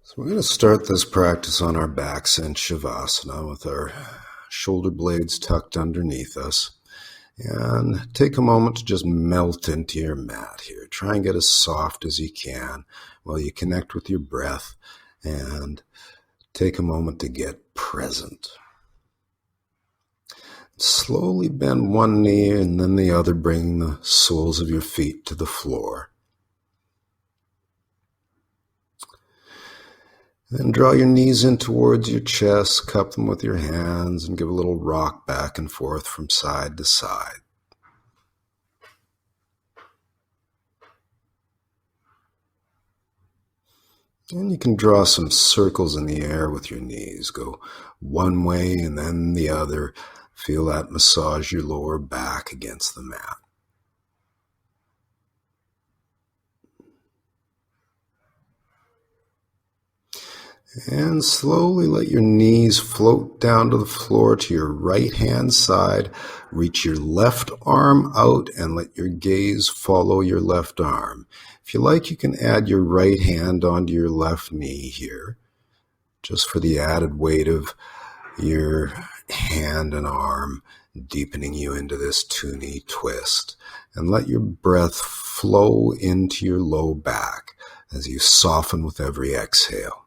So we're going to start this practice on our backs in Shavasana with our shoulder blades tucked underneath us. And take a moment to just melt into your mat here. Try and get as soft as you can while you connect with your breath, and take a moment to get present. Slowly bend one knee and then the other, bringing the soles of your feet to the floor. Then draw your knees in towards your chest, cup them with your hands, and give a little rock back and forth from side to side. And you can draw some circles in the air with your knees. Go one way and then the other. Feel that massage your lower back against the mat. And slowly let your knees float down to the floor to your right hand side. Reach your left arm out and let your gaze follow your left arm. If you like, you can add your right hand onto your left knee here, just for the added weight of your hand and arm, deepening you into this two-knee twist. And let your breath flow into your low back as you soften with every exhale.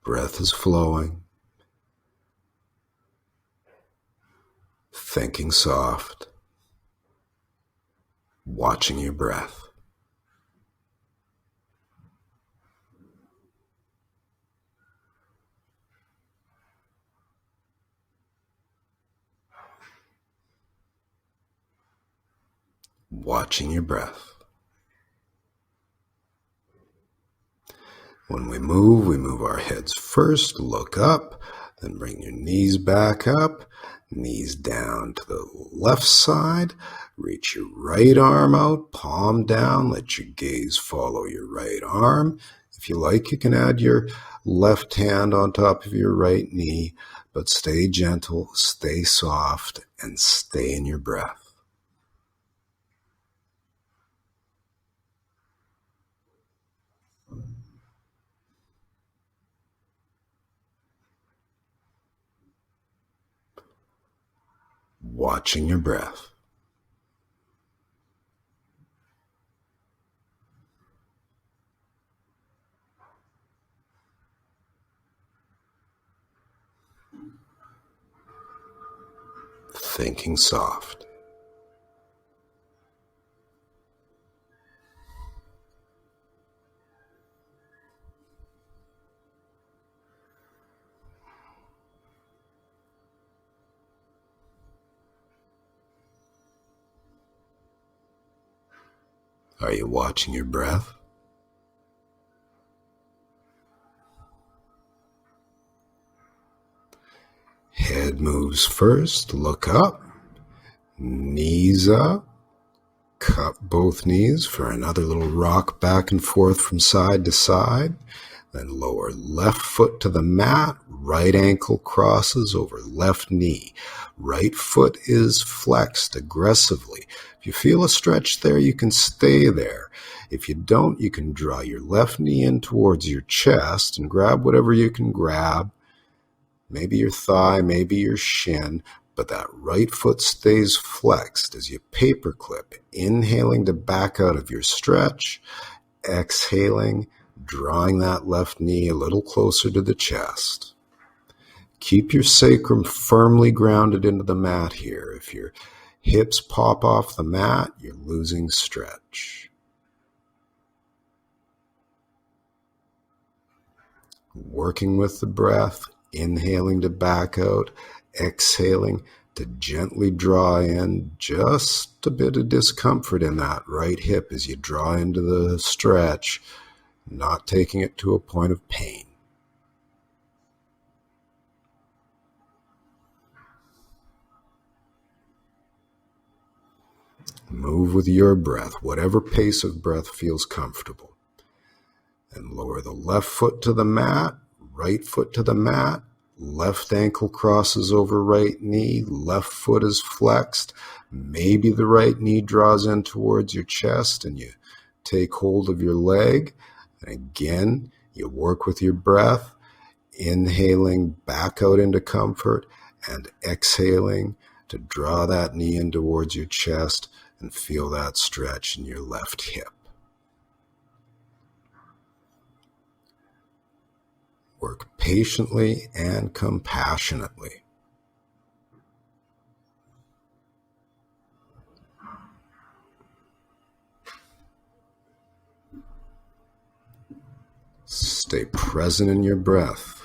Breath is flowing, thinking soft, watching your breath. Watching your breath. When we move our heads first, look up, then bring your knees back up, knees down to the left side, reach your right arm out, palm down, let your gaze follow your right arm. If you like, you can add your left hand on top of your right knee, but stay gentle, stay soft, and stay in your breath. Watching your breath. Thinking soft. Are you watching your breath? Head moves first, look up, knees up, cup both knees for another little rock back and forth from side to side. Then lower left foot to the mat, right ankle crosses over left knee. Right foot is flexed aggressively. If you feel a stretch there, you can stay there. If you don't, you can draw your left knee in towards your chest and grab whatever you can grab. Maybe your thigh, maybe your shin, but that right foot stays flexed as you paperclip, inhaling to back out of your stretch, exhaling, drawing that left knee a little closer to the chest. Keep your sacrum firmly grounded into the mat here. If your hips pop off the mat, you're losing stretch. Working with the breath, inhaling to back out, exhaling to gently draw in. Just a bit of discomfort in that right hip as you draw into the stretch, not taking it to a point of pain. Move with your breath, whatever pace of breath feels comfortable. And lower the left foot to the mat, right foot to the mat, Left ankle crosses over right knee, left foot is flexed. Maybe the right knee draws in towards your chest and you take hold of your leg. And again, you work with your breath, inhaling back out into comfort and exhaling to draw that knee in towards your chest and feel that stretch in your left hip. Work patiently and compassionately. Stay present in your breath.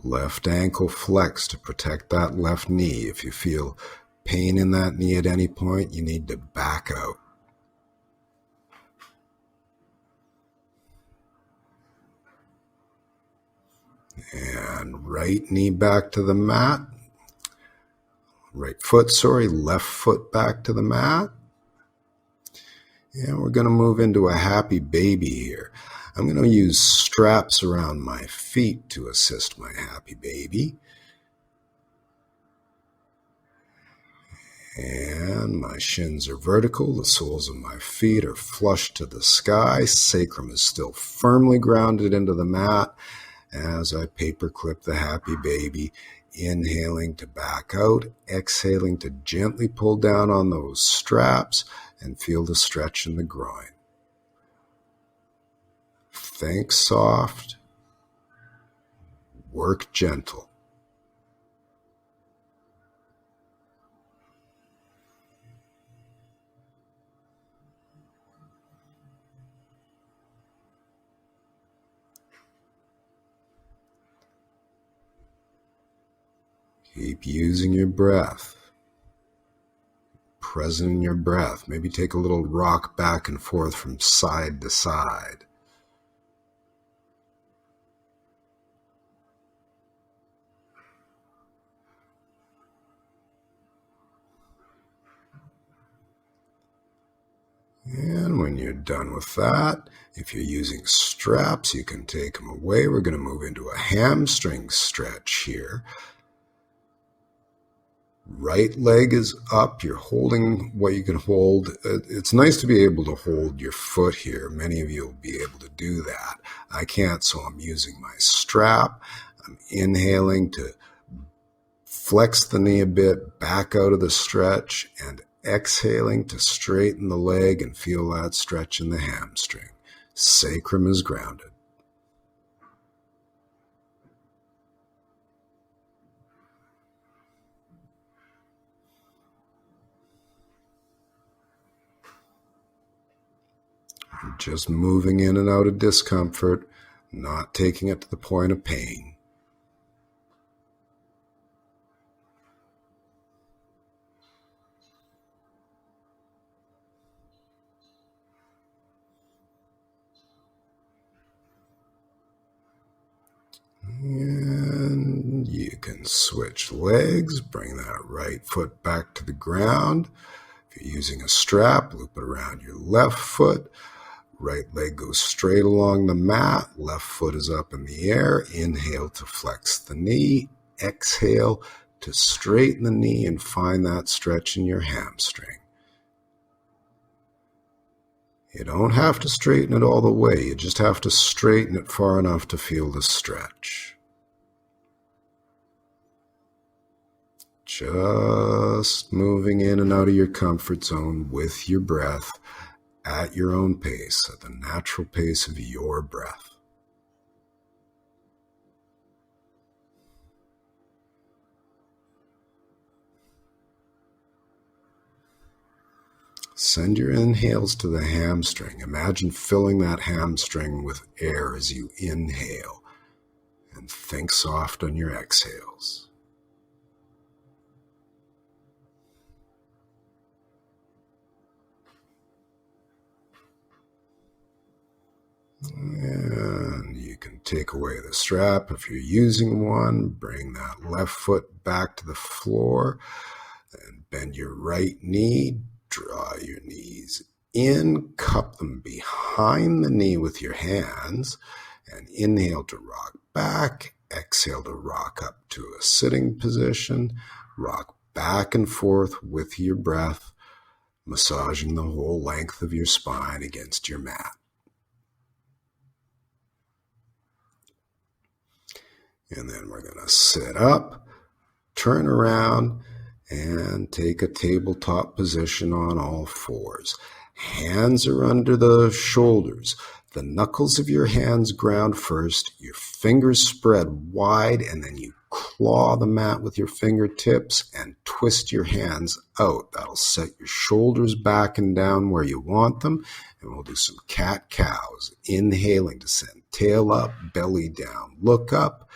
Left ankle flexed to protect that left knee. If you feel pain in that knee at any point, you need to back out. And right knee back to the mat. Right foot, left foot back to the mat. And we're going to move into a happy baby here. I'm going to use straps around my feet to assist my happy baby. And my shins are vertical. The soles of my feet are flush to the sky. Sacrum is still firmly grounded into the mat as I paperclip the happy baby, inhaling to back out, exhaling to gently pull down on those straps and feel the stretch in the groin. Think soft, work gentle. Keep using your breath. Present in your breath. Maybe take a little rock back and forth from side to side. And when you're done with that, if you're using straps, you can take them away. We're going to move into a hamstring stretch here. Right leg is up. You're holding what you can hold. It's nice to be able to hold your foot here. Many of you will be able to do that. I can't, so I'm using my strap. I'm inhaling to flex the knee a bit, back out of the stretch, and exhaling to straighten the leg and feel that stretch in the hamstring. Sacrum is grounded. Just moving in and out of discomfort, not taking it to the point of pain. And you can switch legs, bring that right foot back to the ground. If you're using a strap, loop it around your left foot. Right leg goes straight along the mat. Left foot is up in the air. Inhale to flex the knee. Exhale to straighten the knee and find that stretch in your hamstring. You don't have to straighten it all the way. You just have to straighten it far enough to feel the stretch. Just moving in and out of your comfort zone with your breath at your own pace, at the natural pace of your breath. Send your inhales to the hamstring. Imagine filling that hamstring with air as you inhale, and think soft on your exhales. And you can take away the strap if you're using one. Bring that left foot back to the floor and bend your right knee. Draw your knees cup them behind the knee with your hands, and inhale to rock back. Exhale to rock up to a sitting position. Rock back and forth with your breath, massaging the whole length of your spine against your mat. And then we're going to sit up, turn around, and take a tabletop position on all fours. Hands are under the shoulders. The knuckles of your hands ground first. Your fingers spread wide, and then you claw the mat with your fingertips and twist your hands out. That'll set your shoulders back and down where you want them. And we'll do some cat-cows. Inhaling to send tail up, belly down, look up.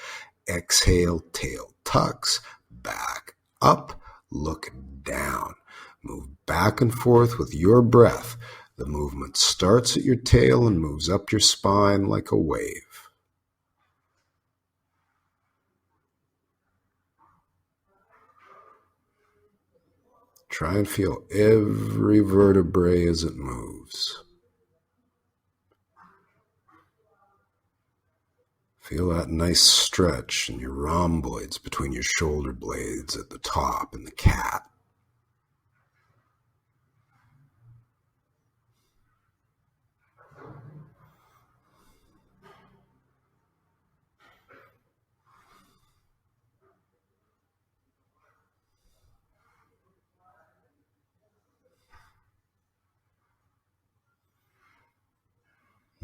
Exhale, tail tucks, back up, look down. Move back and forth with your breath. The movement starts at your tail and moves up your spine like a wave. Try and feel every vertebrae as it moves. Feel that nice stretch in your rhomboids between your shoulder blades at the top and the cat.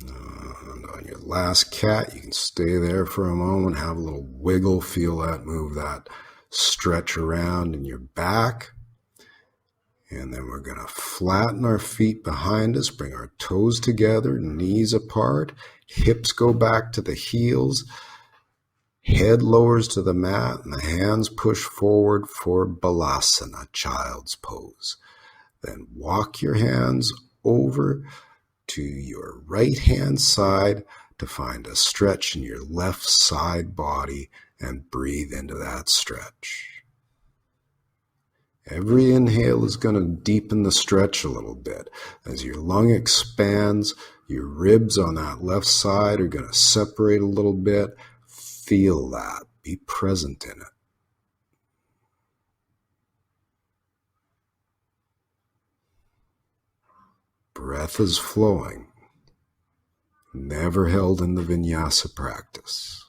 And on your last cat, you can stay there for a moment, have a little wiggle, feel that move, that stretch around in your back. And then we're going to flatten our feet behind us, bring our toes together, knees apart, hips go back to the heels, head lowers to the mat, and the hands push forward for Balasana, child's pose. Then walk your hands over to your right hand side to find a stretch in your left side body and breathe into that stretch. Every inhale is going to deepen the stretch a little bit. As your lung expands, your ribs on that left side are going to separate a little bit. Feel that. Be present in it. Breath is flowing. Never held in the Vinyasa practice.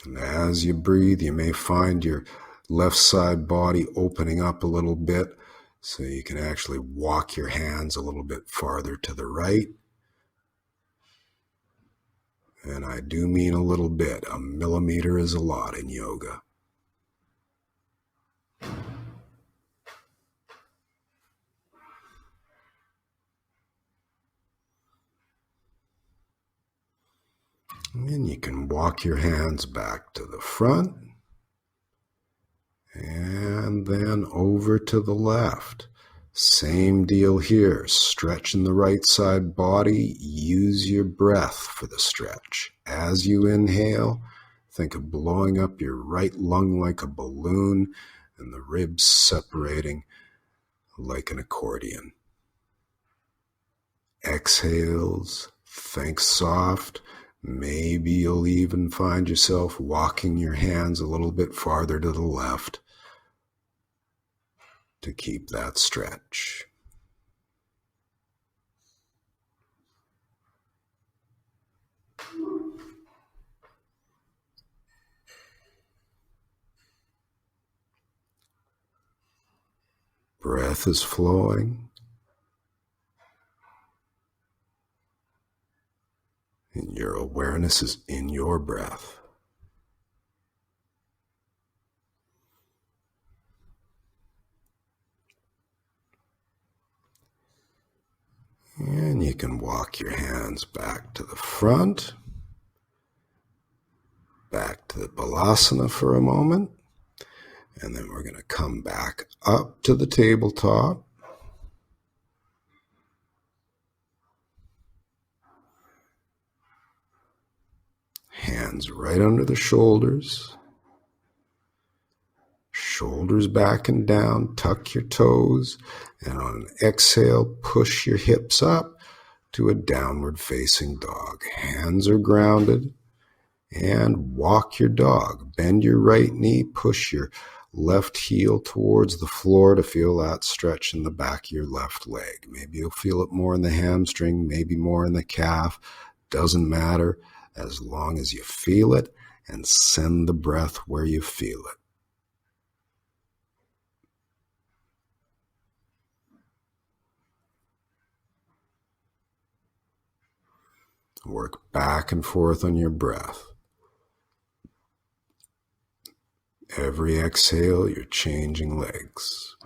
And as you breathe, you may find your left side body opening up a little bit so you can actually walk your hands a little bit farther to the right. And I do mean a little bit. A millimeter is a lot in yoga. And you can walk your hands back to the front and then over to the left. Same deal here. Stretch in the right side body. Use your breath for the stretch. As you inhale, think of blowing up your right lung like a balloon and the ribs separating like an accordion. Exhales, think soft. Maybe you'll even find yourself walking your hands a little bit farther to the left to keep that stretch. Breath is flowing, and your awareness is in your breath. And you can walk your hands back to the front, back to the Balasana for a moment, and then we're going to come back up to the tabletop. Hands right under the shoulders. Shoulders back and down, tuck your toes, and on an exhale, push your hips up to a downward facing dog. Hands are grounded, and walk your dog. Bend your right knee, push your left heel towards the floor to feel that stretch in the back of your left leg. Maybe you'll feel it more in the hamstring, maybe more in the calf. Doesn't matter as long as you feel it, and send the breath where you feel it. Work back and forth on your breath. Every exhale, you're changing legs.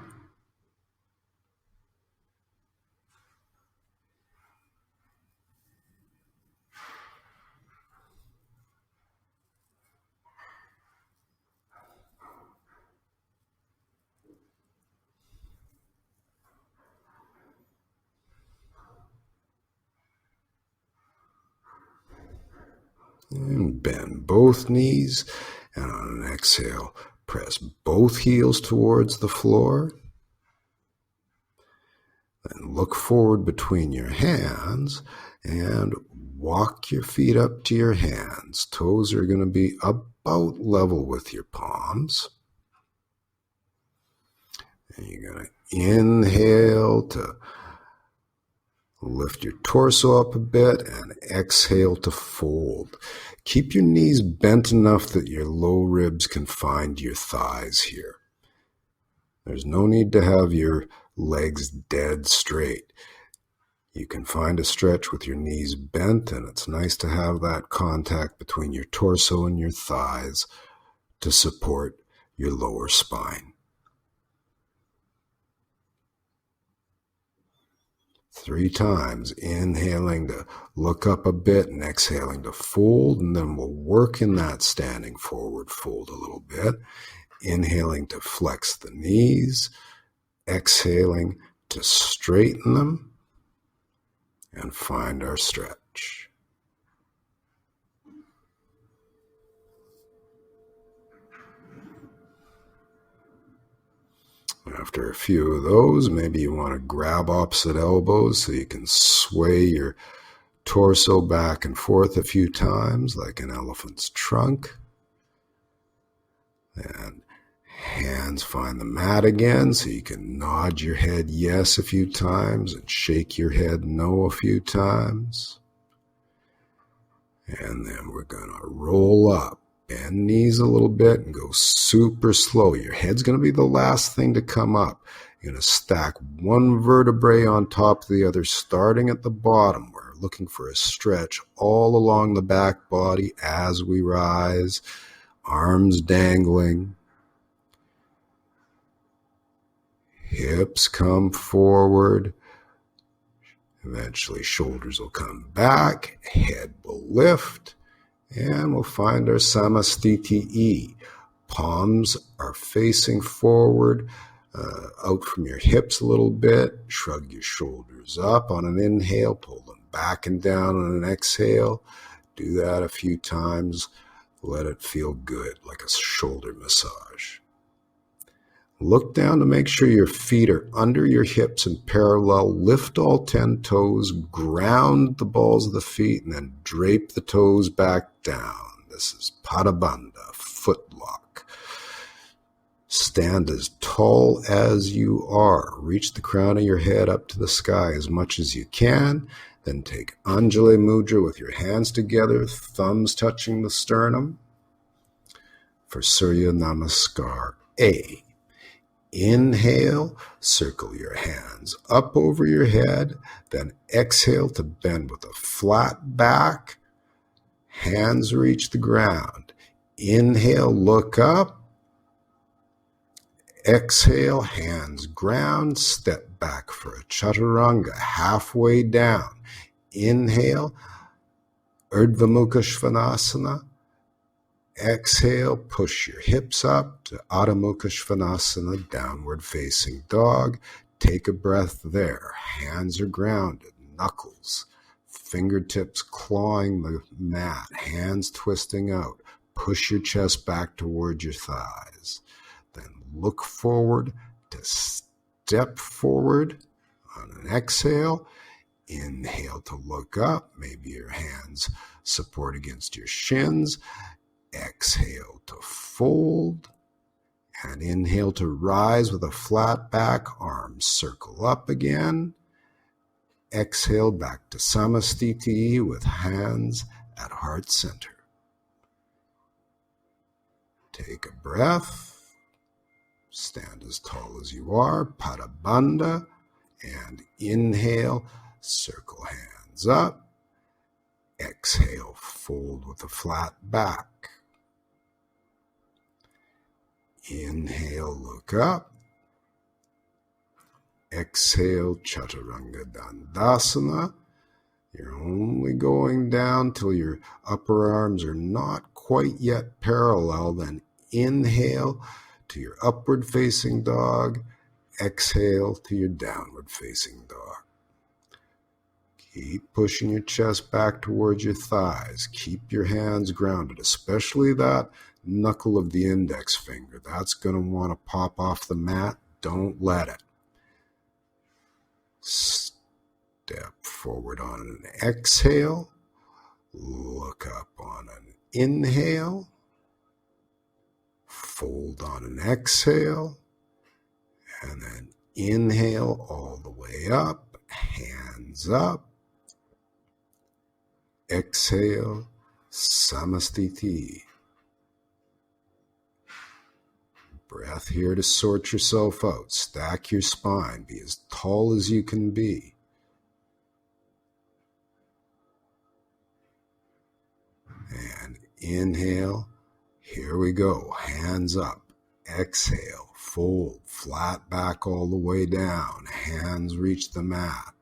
And bend both knees, and on an exhale, press both heels towards the floor. Then look forward between your hands and walk your feet up to your hands. Toes are going to be about level with your palms. And you're going to inhale to lift your torso up a bit and exhale to fold. Keep your knees bent enough that your low ribs can find your thighs here. There's no need to have your legs dead straight. You can find a stretch with your knees bent, and it's nice to have that contact between your torso and your thighs to support your lower spine. 3 times, inhaling to look up a bit and exhaling to fold, and then we'll work in that standing forward fold a little bit. Inhaling to flex the knees, exhaling to straighten them, and find our stretch. After a few of those, maybe you want to grab opposite elbows so you can sway your torso back and forth a few times like an elephant's trunk. And hands find the mat again so you can nod your head yes a few times and shake your head no a few times. And then we're going to roll up. Bend knees a little bit and go super slow. Your head's going to be the last thing to come up. You're going to stack one vertebrae on top of the other, starting at the bottom. We're looking for a stretch all along the back body as we rise, arms dangling. Hips come forward. Eventually, shoulders will come back, head will lift. And we'll find our Samastiti. Palms are facing forward, out from your hips a little bit. Shrug your shoulders up on an inhale. Pull them back and down on an exhale. Do that a few times. Let it feel good, like a shoulder massage. Look down to make sure your feet are under your hips and parallel. Lift all 10 toes, ground the balls of the feet, and then drape the toes back down. This is Padabandha, foot lock. Stand as tall as you are. Reach the crown of your head up to the sky as much as you can. Then take Anjali Mudra with your hands together, thumbs touching the sternum for Surya Namaskar A. Inhale, circle your hands up over your head, then exhale to bend with a flat back. Hands reach the ground. Inhale, look up. Exhale, hands ground. Step back for a chaturanga, halfway down. Inhale, Urdhva Mukha Svanasana. Exhale, push your hips up to Adho Mukha Svanasana, downward facing dog. Take a breath there. Hands are grounded, knuckles, fingertips clawing the mat, hands twisting out. Push your chest back towards your thighs. Then look forward, to step forward. On an exhale, inhale to look up. Maybe your hands support against your shins. Exhale to fold. And inhale to rise with a flat back, arms circle up again. Exhale back to Samastiti with hands at heart center. Take a breath. Stand as tall as you are, Pada Bandha. And inhale, circle hands up. Exhale, fold with a flat back. Inhale, look up. Exhale, Chaturanga Dandasana. You're only going down till your upper arms are not quite yet parallel. Then inhale to your upward facing dog. Exhale to your downward facing dog. Keep pushing your chest back towards your thighs. Keep your hands grounded, especially that knuckle of the index finger. That's going to want to pop off the mat. Don't let it. Step forward on an exhale. Look up on an inhale. Fold on an exhale. And then inhale all the way up. Hands up. Exhale, Samastiti. Breath here to sort yourself out. Stack your spine. Be as tall as you can be. And inhale. Here we go. Hands up. Exhale. Fold. Flat back all the way down. Hands reach the mat.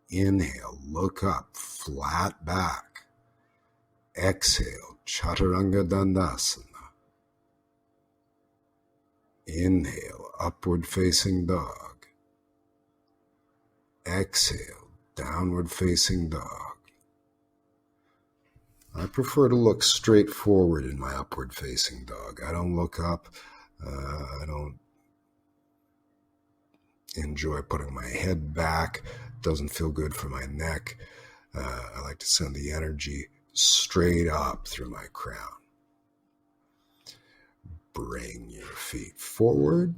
Inhale, look up, flat back. Exhale, Chaturanga Dandasana. Inhale, upward facing dog. Exhale, downward facing dog. I prefer to look straight forward in my upward facing dog. I don't look up. I don't enjoy putting my head back. Doesn't feel good for my neck. I like to send the energy straight up through my crown. Bring your feet forward.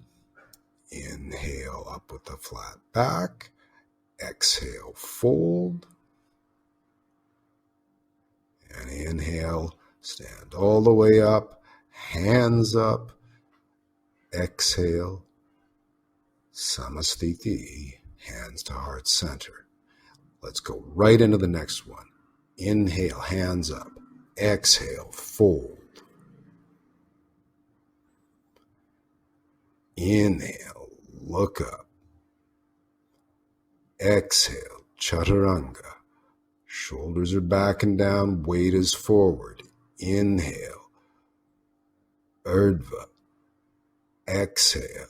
Inhale up with a flat back. Exhale, fold. And inhale, stand all the way up. Hands up. Exhale, Samastiti. Hands to heart center. Let's go right into the next one. Inhale, hands up. Exhale, fold. Inhale, look up. Exhale, Chaturanga. Shoulders are back and down, weight is forward. Inhale, Urdhva. Exhale,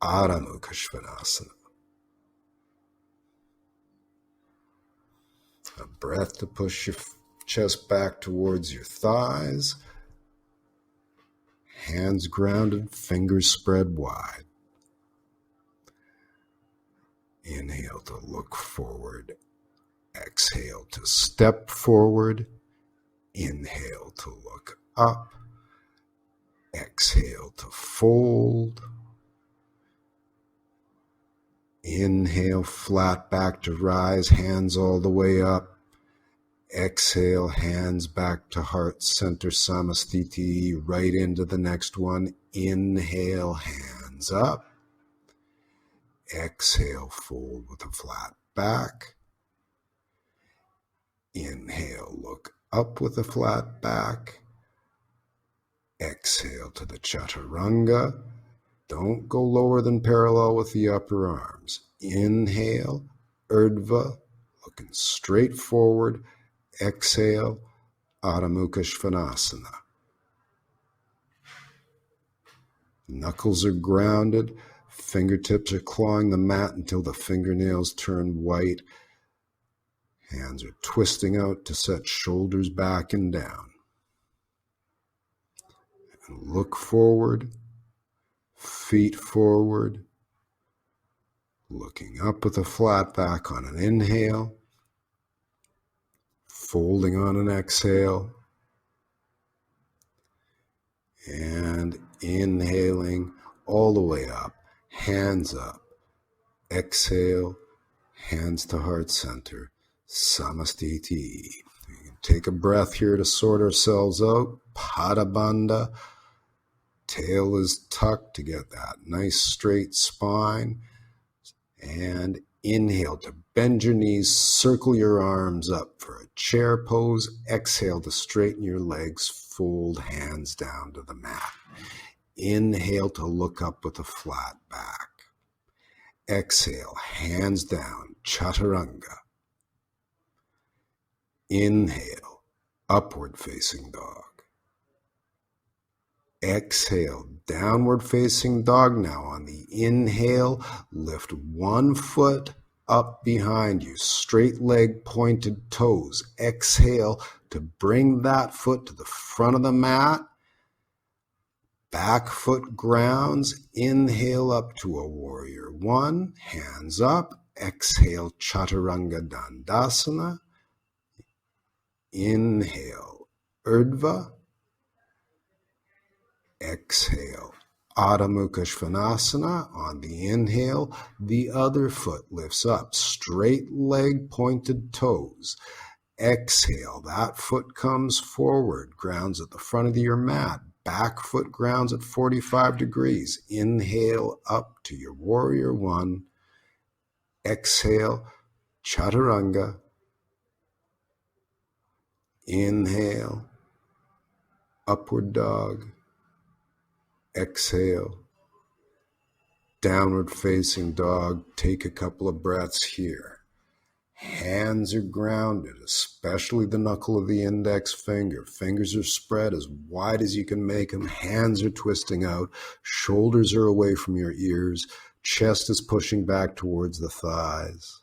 Adho Mukha Svanasana. A breath to push your chest back towards your thighs. Hands grounded, fingers spread wide. Inhale to look forward. Exhale to step forward. Inhale to look up. Exhale to fold. Inhale, flat back to rise, hands all the way up. Exhale, hands back to heart center, Samastiti, right into the next one. Inhale, hands up. Exhale, fold with a flat back. Inhale, look up with a flat back. Exhale to the Chaturanga. Don't go lower than parallel with the upper arms. Inhale, Urdhva, looking straight forward. Exhale, Adho Mukha Svanasana. Knuckles are grounded. Fingertips are clawing the mat until the fingernails turn white. Hands are twisting out to set shoulders back and down. And look forward. feet forward, looking up with a flat back on an inhale, folding on an exhale, and inhaling all the way up, hands up. Exhale, hands to heart center, samastiti. We can take a breath here to sort ourselves out. Pada bandha, tail is tucked to get that nice straight spine. And inhale to bend your knees, circle your arms up for a chair pose. Exhale to straighten your legs, fold hands down to the mat. Inhale to look up with a flat back. Exhale, hands down, chaturanga. Inhale, upward facing dog. Exhale, downward facing dog. Now on the inhale, lift one foot up behind you, straight leg, pointed toes. Exhale to bring that foot to the front of the mat. Back foot grounds. Inhale up to a warrior one, hands up. Exhale, chaturanga dandasana. Inhale, urdhva. Exhale, Adho Mukha Svanasana. On the inhale, the other foot lifts up, straight leg, pointed toes. Exhale, that foot comes forward, grounds at the front of your mat. Back foot grounds at 45 degrees. Inhale up to your warrior one. Exhale, chaturanga. Inhale, upward dog. Exhale, downward facing dog. Take a couple of breaths here. Hands are grounded, especially the knuckle of the index finger. Fingers are spread as wide as you can make them. Hands are twisting out. Shoulders are away from your ears. Chest is pushing back towards the thighs.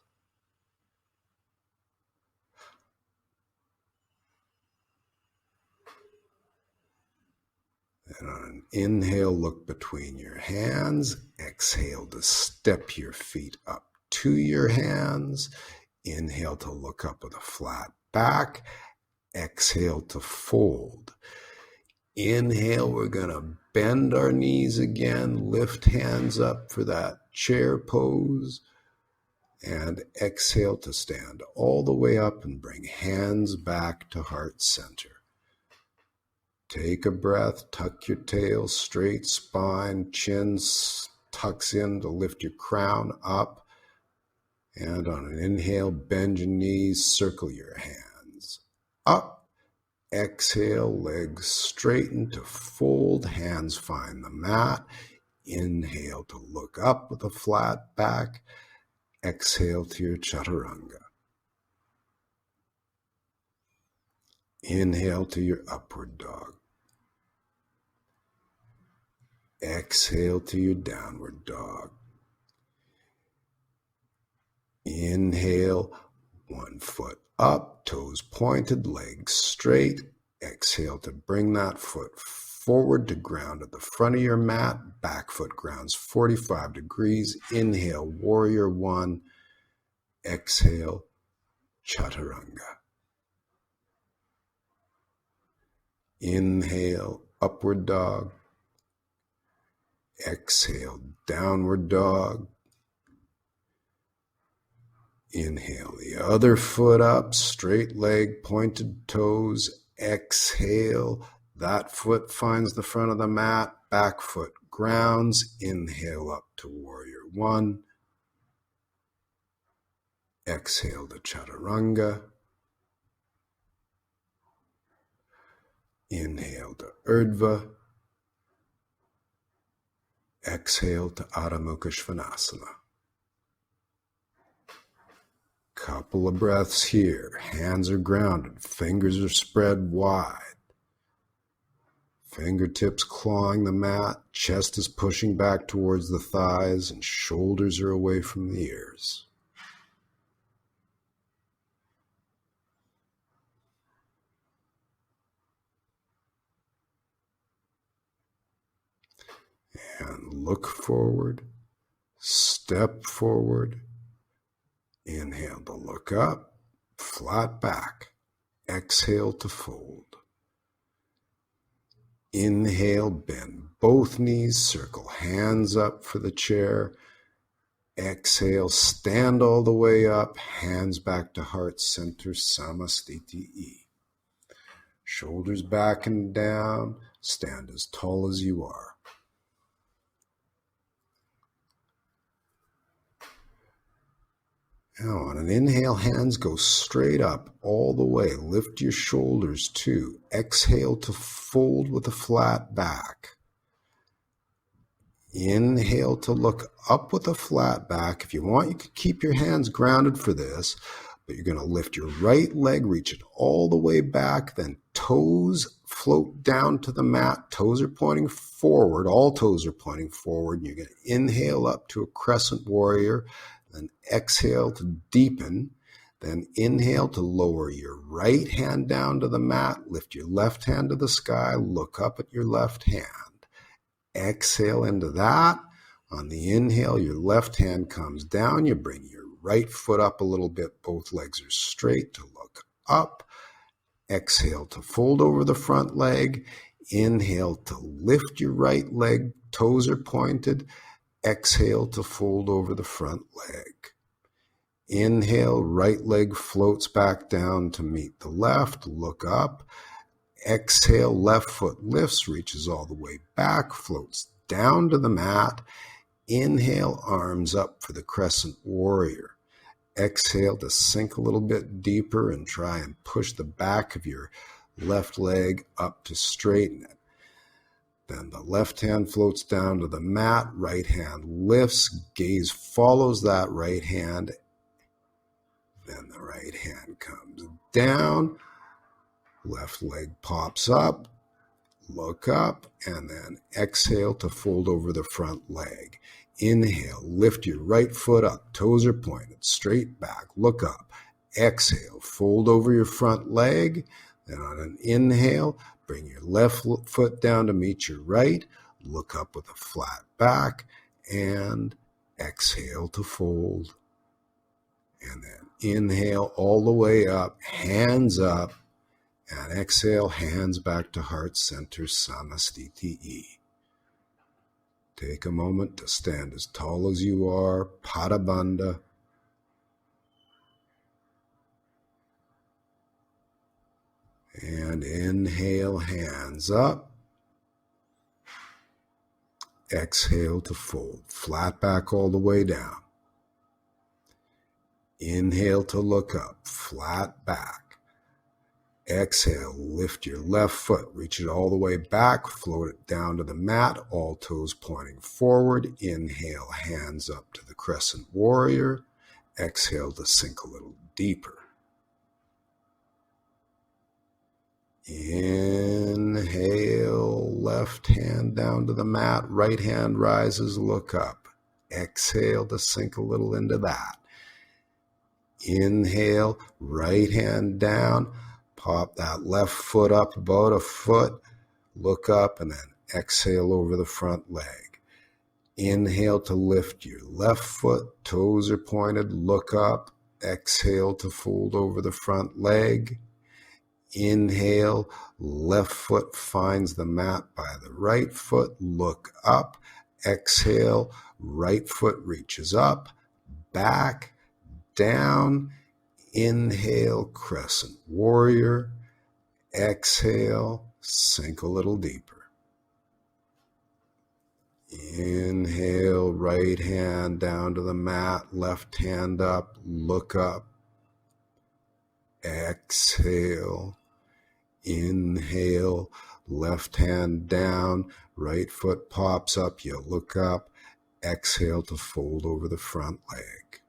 And on an inhale, look between your hands. Exhale to step your feet up to your hands. Inhale to look up with a flat back. Exhale to fold. Inhale, we're going to bend our knees again. Lift hands up for that chair pose. And exhale to stand all the way up and bring hands back to heart center. Take a breath, tuck your tail, straight spine, chin tucks in to lift your crown up. And on an inhale, bend your knees, circle your hands up. Exhale, legs straighten to fold, hands find the mat. Inhale to look up with a flat back. Exhale to your chaturanga. Inhale to your upward dog. Exhale to your downward dog. Inhale, one foot up, toes pointed, legs straight. Exhale to bring that foot forward to ground at the front of your mat. Back foot grounds 45 degrees. Inhale, warrior one. Exhale, chaturanga. Inhale, upward dog. Exhale, downward dog. Inhale, the other foot up, straight leg, pointed toes. Exhale, that foot finds the front of the mat. Back foot grounds. Inhale up to warrior one. Exhale to chaturanga. Inhale to urdhva. Exhale to Adho Mukha Svanasana. Couple of breaths here. Hands are grounded. Fingers are spread wide. Fingertips clawing the mat. Chest is pushing back towards the thighs and shoulders are away from the ears. and look forward. Step forward. Inhale to look up, flat back. Exhale to fold. Inhale, bend both knees, circle hands up for the chair. Exhale, stand all the way up, hands back to heart center, Samastiti. Shoulders back and down, stand as tall as you are. Now on an inhale, hands go straight up all the way. Lift your shoulders too. Exhale to fold with a flat back. Inhale to look up with a flat back. If you want, you can keep your hands grounded for this, but you're going to lift your right leg, reach it all the way back, then toes float down to the mat. Toes are pointing forward. All toes are pointing forward. And you're going to inhale up to a crescent warrior, then exhale to deepen, then inhale to lower your right hand down to the mat, lift your left hand to the sky, look up at your left hand. Exhale into that. On the inhale, your left hand comes down. You bring your right foot up a little bit. Both legs are straight to look up. Exhale to fold over the front leg. Inhale to lift your right leg. Toes are pointed. Exhale to fold over the front leg. Inhale, right leg floats back down to meet the left. Look up. Exhale, left foot lifts, reaches all the way back, floats down to the mat. Inhale, arms up for the crescent warrior. Exhale to sink a little bit deeper and try and push the back of your left leg up to straighten it. Then the left hand floats down to the mat, right hand lifts, gaze follows that right hand. Then the right hand comes down. Left leg pops up, look up, and then exhale to fold over the front leg. Inhale, lift your right foot up, toes are pointed, straight back, look up. Exhale, fold over your front leg. Then on an inhale, bring your left foot down to meet your right, look up with a flat back, and exhale to fold. And then inhale all the way up, hands up, and exhale, hands back to heart center, Samastiti. Take a moment to stand as tall as you are, Padabandha. And inhale, hands up. Exhale to fold, flat back all the way down. Inhale to look up, flat back. Exhale, lift your left foot, reach it all the way back, float it down to the mat, all toes pointing forward. Inhale, hands up to the crescent warrior. Exhale to sink a little deeper. Inhale, left hand down to the mat, right hand rises, look up. Exhale to sink a little into that. Inhale, right hand down. Pop that left foot up about a foot, look up, and then exhale over the front leg. Inhale to lift your left foot, toes are pointed, look up. Exhale to fold over the front leg. Inhale, left foot finds the mat by the right foot, look up. Exhale, right foot reaches up, back, down. Inhale, crescent warrior. Exhale, sink a little deeper. Inhale, right hand down to the mat, left hand up, look up. Exhale. Inhale, left hand down, right foot pops up, you look up. Exhale to fold over the front leg.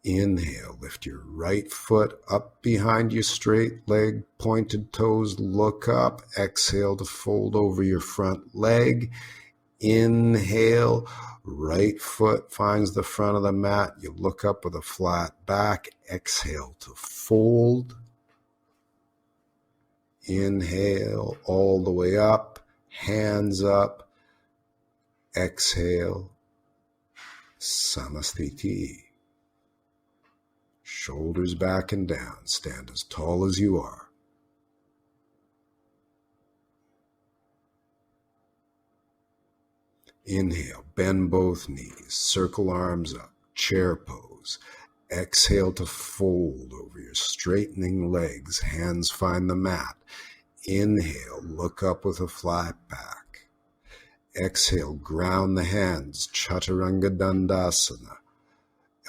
Inhale, lift your right foot up behind your straight leg, pointed toes, look up. Exhale to fold over your front leg. Inhale, right foot finds the front of the mat. You look up with a flat back. Exhale to fold. Inhale all the way up, hands up. Exhale, Samasthiti. Shoulders back and down. Stand as tall as you are. Inhale, bend both knees. Circle arms up. Chair pose. Exhale to fold over your straightening legs. Hands find the mat. Inhale, look up with a flat back. Exhale, ground the hands. Chaturanga Dandasana.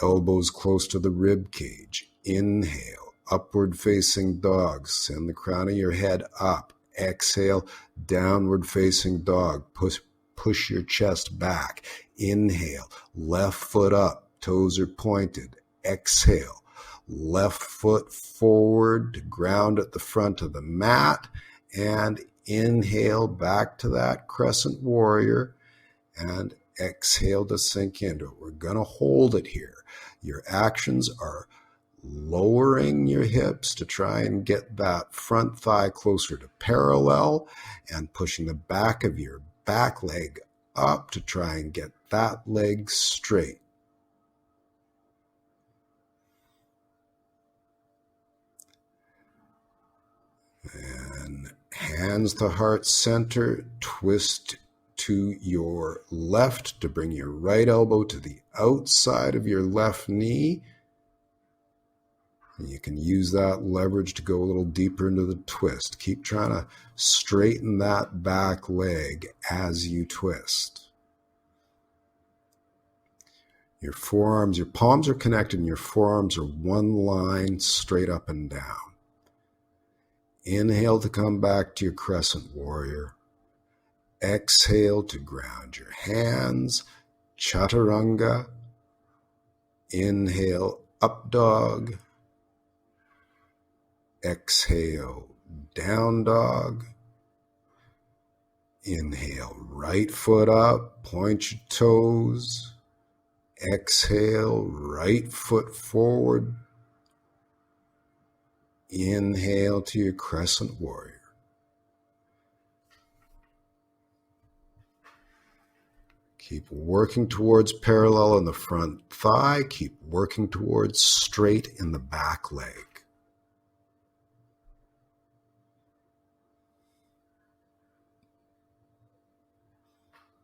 Elbows close to the rib cage. Inhale, upward facing dog. Send the crown of your head up. Exhale, downward facing dog. Push your chest back. Inhale, left foot up. Toes are pointed. Exhale, left foot forward to ground at the front of the mat. And inhale back to that crescent warrior. And exhale to sink into it. We're going to hold it here. Your actions are lowering your hips to try and get that front thigh closer to parallel and pushing the back of your back leg up to try and get that leg straight. And hands to heart center, twist to your left to bring your right elbow to the outside of your left knee. And you can use that leverage to go a little deeper into the twist. Keep trying to straighten that back leg as you twist. Your forearms, your palms are connected and your forearms are one line straight up and down. Inhale to come back to your crescent warrior. Exhale to ground your hands, chaturanga. Inhale, up dog. Exhale, down dog. Inhale, right foot up, point your toes. Exhale, right foot forward. Inhale to your crescent warrior. Keep working towards parallel in the front thigh. Keep working towards straight in the back leg.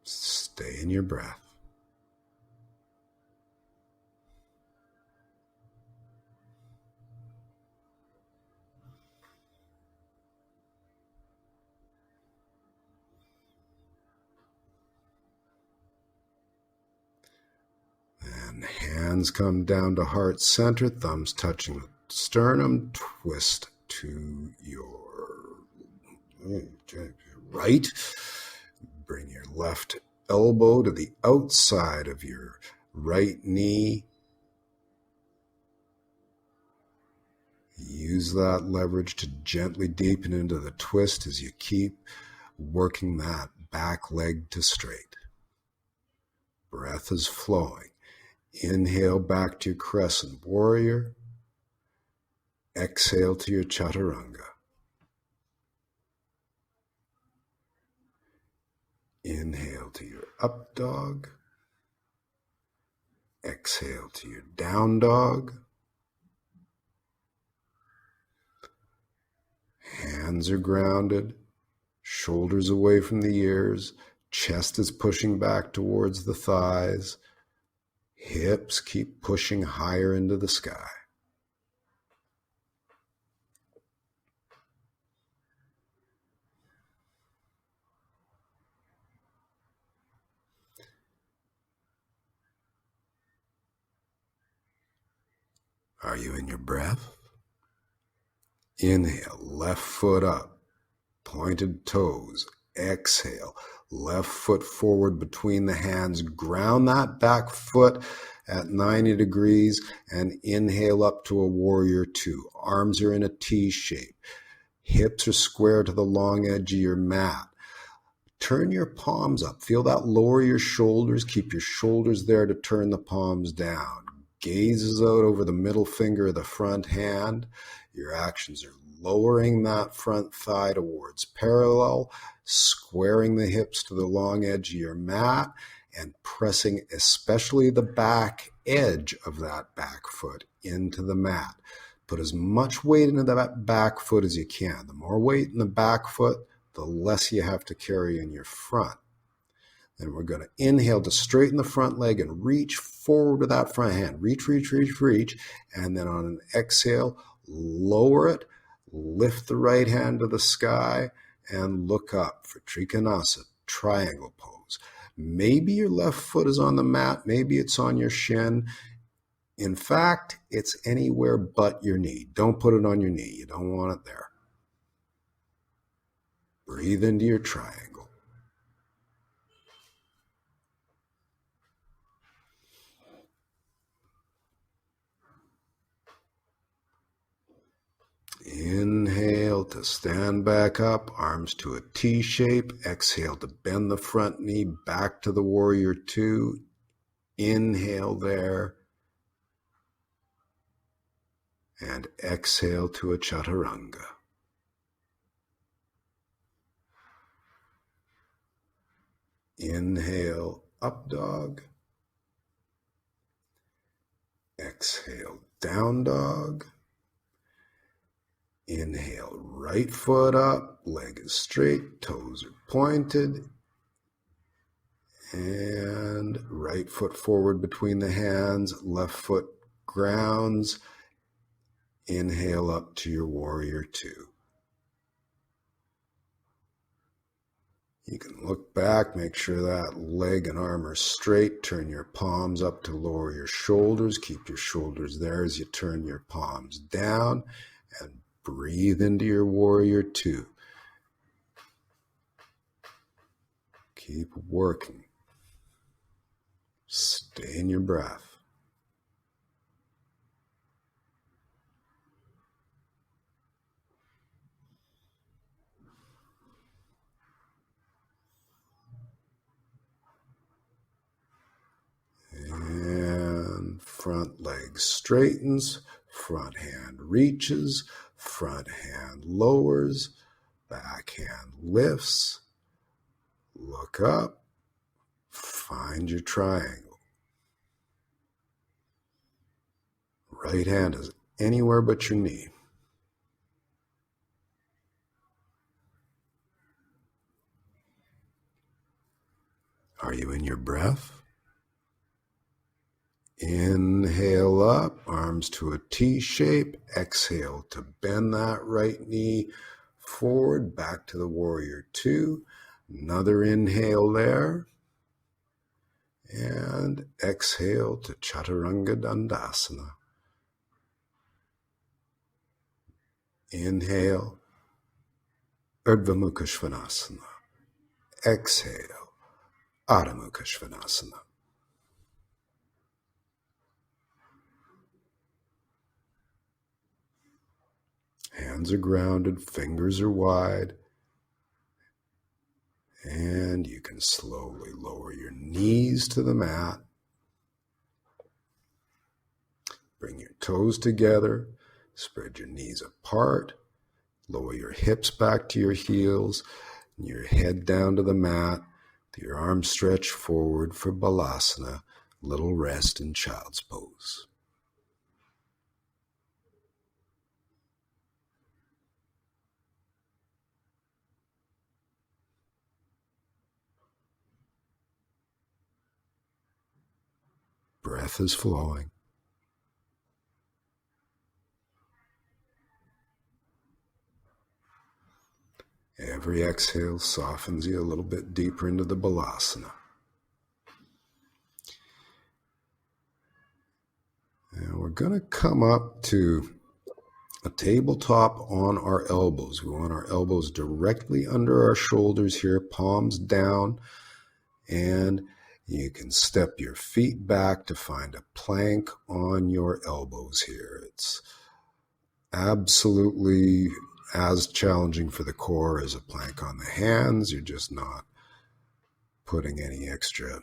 Stay in your breath. And hands come down to heart center, thumbs touching the sternum. Twist to your right. Bring your left elbow to the outside of your right knee. Use that leverage to gently deepen into the twist as you keep working that back leg to straight. Breath is flowing. Inhale back to your crescent warrior. Exhale to your chaturanga. Inhale to your up dog. Exhale to your down dog. Hands are grounded, shoulders away from the ears, chest is pushing back towards the thighs, hips keep pushing higher into the sky. Are you in your breath? Inhale, left foot up, pointed toes. Exhale, left foot forward between the hands. Ground that back foot at 90 degrees and inhale up to a warrior two. Arms are in a T shape. Hips are square to the long edge of your mat. Turn your palms up. Feel that lower your shoulders. Keep your shoulders there to turn the palms down. Gazes out over the middle finger of the front hand. Your actions are lowering that front thigh towards parallel squaring the hips to the long edge of your mat and pressing especially the back edge of that back foot into the mat. Put as much weight into that back foot as you can. The more weight in the back foot, the less you have to carry in your front. Then we're going to inhale to straighten the front leg and reach forward with that front hand. Reach, reach, reach, reach. And then on an exhale, lower it, lift the right hand to the sky, and look up for Trikonasa, triangle pose. Maybe your left foot is on the mat. Maybe it's on your shin. In fact, it's anywhere but your knee. Don't put it on your knee. You don't want it there. Breathe into your triangle. Inhale to stand back up, arms to a T shape. Exhale to bend the front knee back to the warrior two. Inhale there. And exhale to a chaturanga. Inhale, up dog. Exhale, down dog. Inhale, right foot up, leg is straight, toes are pointed. And right foot forward between the hands, left foot grounds. Inhale up to your warrior two. You can look back, make sure that leg and arm are straight. Turn your palms up to lower your shoulders. Keep your shoulders there as you turn your palms down. And breathe into your warrior two. Keep working. Stay in your breath. And front leg straightens, front hand reaches, front hand lowers, back hand lifts. Look up, find your triangle. Right hand is anywhere but your knee. Are you in your breath? Inhale up, arms to a T shape. Exhale to bend that right knee forward, back to the warrior two. Another inhale there. And exhale to Chaturanga Dandasana. Inhale, Urdhva Mukha Svanasana. Exhale, Adho Mukha Svanasana. Hands are grounded, fingers are wide, and you can slowly lower your knees to the mat. Bring your toes together, spread your knees apart, lower your hips back to your heels, and your head down to the mat, with your arms stretched forward for Balasana, little rest in child's pose. Breath is flowing. Every exhale softens you a little bit deeper into the Balasana. And we're going to come up to a tabletop on our elbows. We want our elbows directly under our shoulders here, palms down, and you can step your feet back to find a plank on your elbows here. It's absolutely as challenging for the core as a plank on the hands. You're just not putting any extra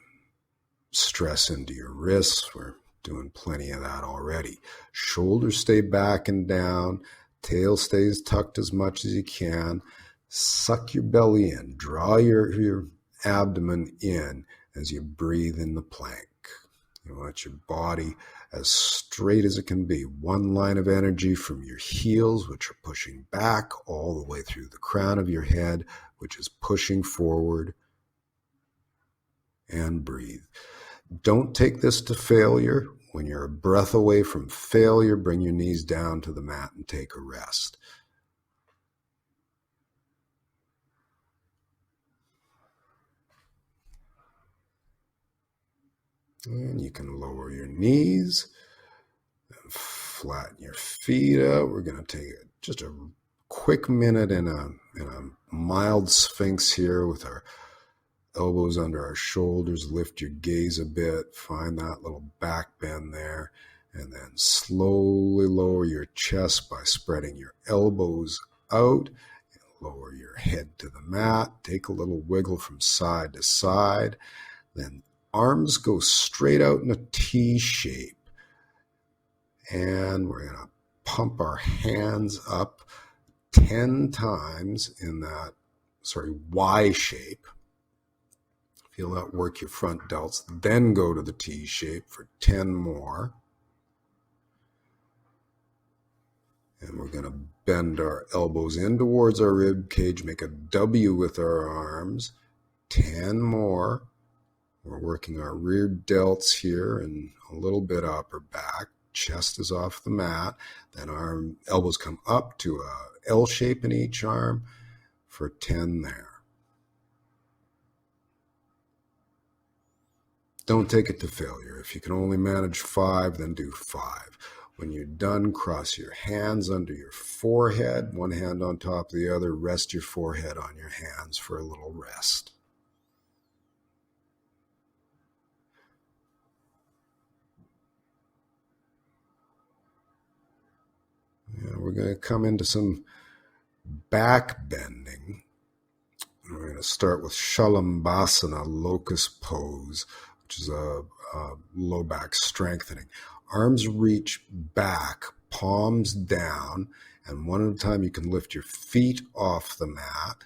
stress into your wrists. We're doing plenty of that already. Shoulders stay back and down. Tail stays tucked as much as you can. Suck your belly in. Draw your abdomen in as you breathe in the plank. You want your body as straight as it can be. One line of energy from your heels, which are pushing back, all the way through the crown of your head, which is pushing forward. And breathe. Don't take this to failure. When you're a breath away from failure, bring your knees down to the mat and take a rest. And you can lower your knees and flatten your feet out. We're going to take just a quick minute in a mild sphinx here with our elbows under our shoulders. Lift your gaze a bit. Find that little back bend there. And then slowly lower your chest by spreading your elbows out. Lower your head to the mat. Take a little wiggle from side to side. Then arms go straight out in a T shape. And we're going to pump our hands up 10 times in that, Y shape. Feel that work your front delts. Then go to the T shape for 10 more. And we're going to bend our elbows in towards our rib cage, make a W with our arms. 10 more. We're working our rear delts here and a little bit upper back. Chest is off the mat. Then our elbows come up to a L shape in each arm for 10 there. Don't take it to failure. If you can only manage 5, then do 5. When you're done, cross your hands under your forehead, one hand on top of the other. Rest your forehead on your hands for a little rest. We're going to come into some back bending. We're going to start with Shalambhasana, locust pose, which is a low back strengthening. Arms reach back, palms down, and one at a time you can lift your feet off the mat.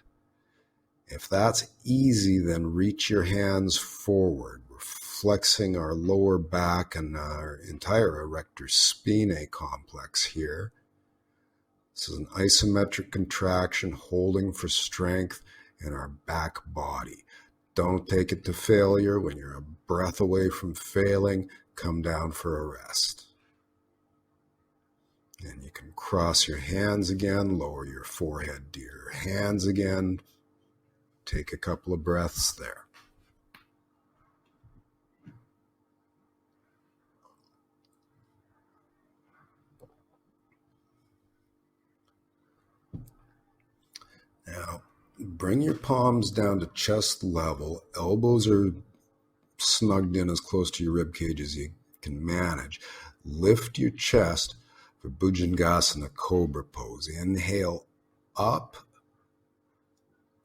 If that's easy, then reach your hands forward. We're flexing our lower back and our entire erector spinae complex here. This is an isometric contraction, holding for strength in our back body. Don't take it to failure. When you're a breath away from failing, come down for a rest. And you can cross your hands again, lower your forehead to your hands again. Take a couple of breaths there. Now, bring your palms down to chest level. Elbows are snugged in as close to your rib cage as you can manage. Lift your chest for Bhujangasana Cobra pose. Inhale up,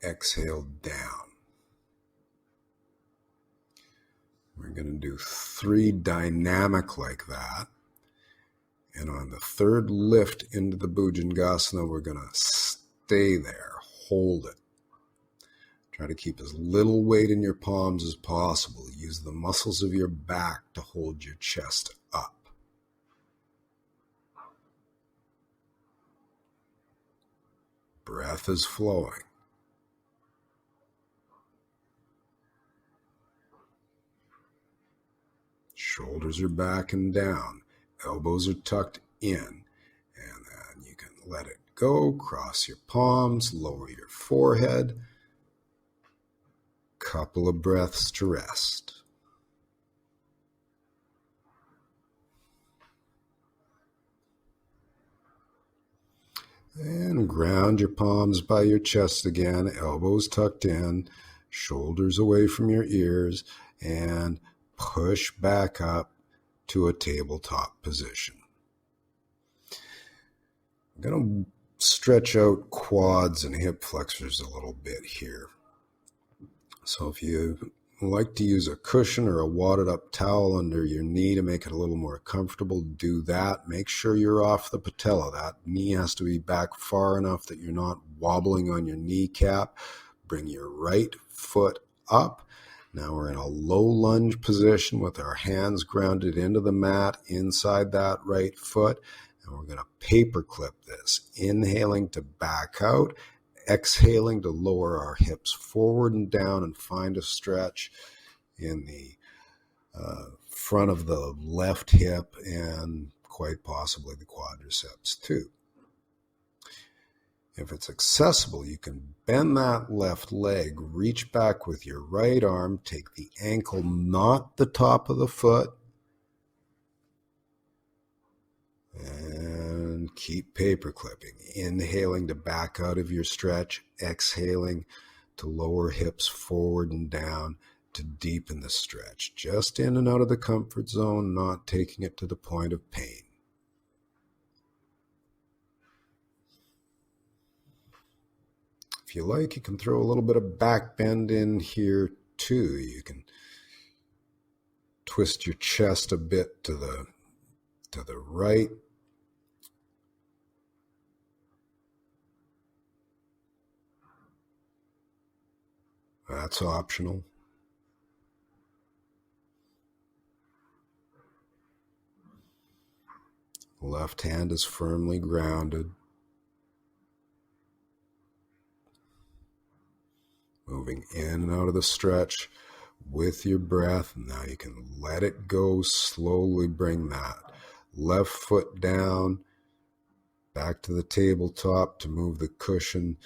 exhale down. We're going to do 3 dynamic like that. And on the third lift into the Bhujangasana, we're going to stay there, hold it. Try to keep as little weight in your palms as possible. Use the muscles of your back to hold your chest up. Breath is flowing. Shoulders are back and down. Elbows are tucked in. And then you can let it go. Cross your palms. Lower your forehead. Couple of breaths to rest. And ground your palms by your chest again. Elbows tucked in. Shoulders away from your ears. And push back up to a tabletop position. I'm going to stretch out quads and hip flexors a little bit here. So if you like to use a cushion or a wadded up towel under your knee to make it a little more comfortable, do that. Make sure you're off the patella. That knee has to be back far enough that you're not wobbling on your kneecap. Bring your right foot up. Now we're in a low lunge position with our hands grounded into the mat inside that right foot. And we're going to paper clip this, inhaling to back out, exhaling to lower our hips forward and down and find a stretch in the front of the left hip and quite possibly the quadriceps too. If it's accessible, you can bend that left leg, reach back with your right arm, take the ankle, not the top of the foot, and keep paper clipping, inhaling to back out of your stretch, exhaling to lower hips forward and down to deepen the stretch, just in and out of the comfort zone, not taking it to the point of pain. If you like, you can throw a little bit of back bend in here too. You can twist your chest a bit to the right. That's optional. Left hand is firmly grounded. Moving in and out of the stretch with your breath. Now you can let it go. Slowly bring that left foot down, back to the tabletop to move the cushion,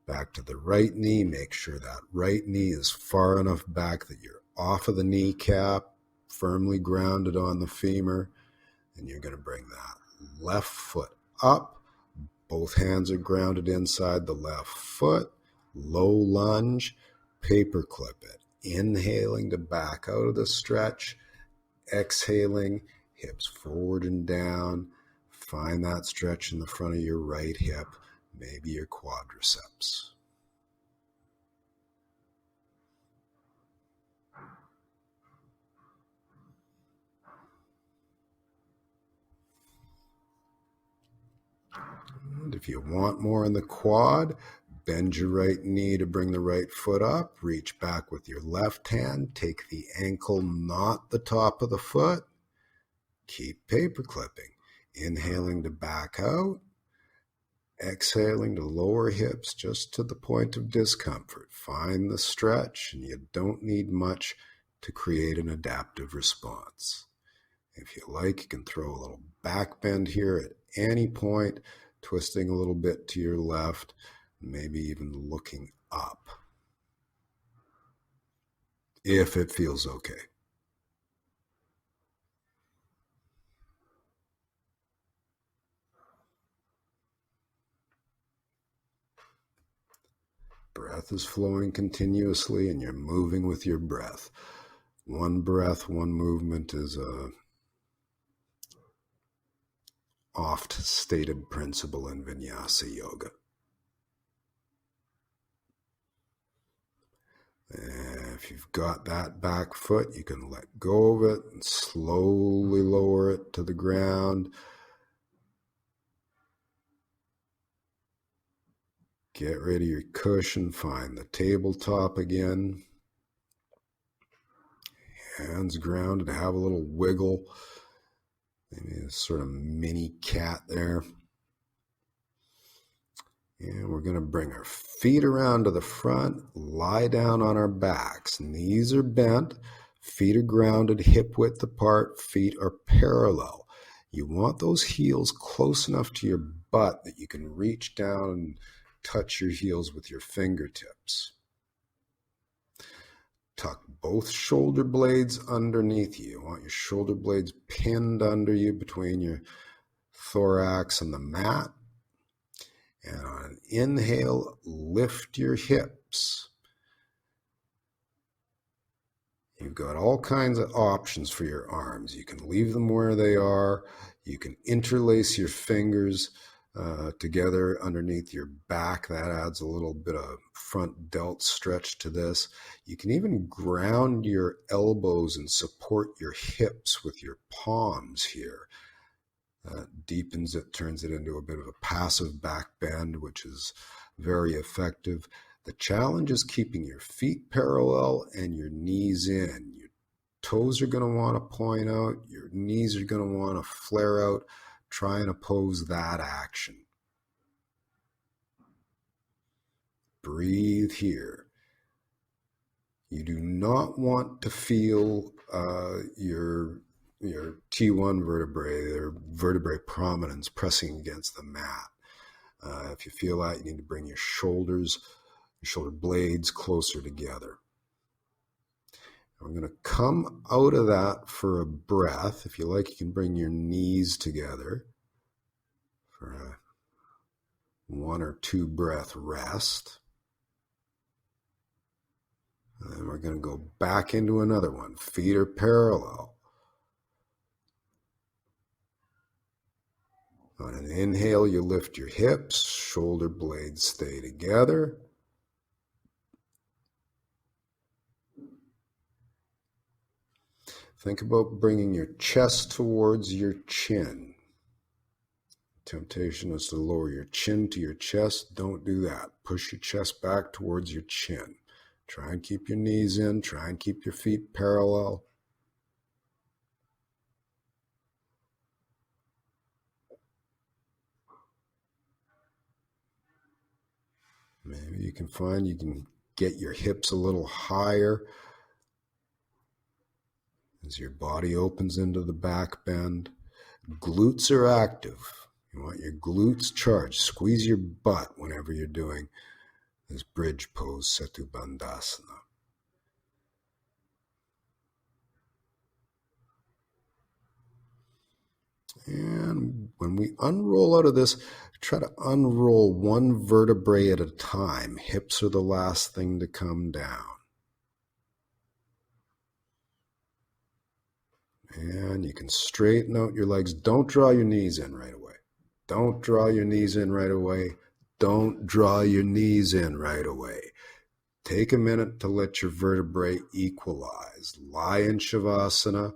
back to the right knee. Make sure that right knee is far enough back that you're off of the kneecap, firmly grounded on the femur. And you're going to bring that left foot up. Both hands are grounded inside the left foot. Low lunge, paper clip it. Inhaling to back out of the stretch. Exhaling, hips forward and down. Find that stretch in the front of your right hip, maybe your quadriceps. And if you want more in the quad, bend your right knee to bring the right foot up. Reach back with your left hand. Take the ankle, not the top of the foot. Keep paper clipping. Inhaling to back out. Exhaling to lower hips just to the point of discomfort. Find the stretch, and you don't need much to create an adaptive response. If you like, you can throw a little back bend here at any point, twisting a little bit to your left, maybe even looking up, if it feels okay. Breath is flowing continuously and you're moving with your breath. One breath, one movement is a oft stated principle in Vinyasa Yoga. If you've got that back foot, you can let go of it and slowly lower it to the ground. Get rid of your cushion, find the tabletop again. Hands grounded, have a little wiggle. Maybe a sort of mini cat there. And we're going to bring our feet around to the front, lie down on our backs. Knees are bent, feet are grounded, hip width apart, feet are parallel. You want those heels close enough to your butt that you can reach down and touch your heels with your fingertips. Tuck both shoulder blades underneath you. You want your shoulder blades pinned under you between your thorax and the mat. And on an inhale, lift your hips. You've got all kinds of options for your arms. You can leave them where they are. You can interlace your fingers together underneath your back. That adds a little bit of front delt stretch to this. You can even ground your elbows and support your hips with your palms here. Deepens it, turns it into a bit of a passive back bend, which is very effective. The challenge is keeping your feet parallel and your knees in. Your toes are going to want to point out. Your knees are going to want to flare out. Try and oppose that action. Breathe here. You do not want to feel your T1 vertebrae, their vertebrae prominence pressing against the mat. If you feel that, you need to bring your shoulder blades closer together. We're going to come out of that for a breath. If you like, you can bring your knees together for a 1 or 2 breath rest. And then we're going to go back into another one. Feet are parallel. On an inhale, you lift your hips, shoulder blades stay together. Think about bringing your chest towards your chin. Temptation is to lower your chin to your chest. Don't do that. Push your chest back towards your chin. Try and keep your knees in. Try and keep your feet parallel. Maybe you can find you can get your hips a little higher as your body opens into the back bend. Glutes are active. You want your glutes charged. Squeeze your butt whenever you're doing this bridge pose, Setu Bandhasana. And when we unroll out of this, try to unroll one vertebrae at a time. Hips are the last thing to come down. And you can straighten out your legs. Don't draw your knees in right away. Don't draw your knees in right away. Don't draw your knees in right away. Take a minute to let your vertebrae equalize. Lie in Shavasana.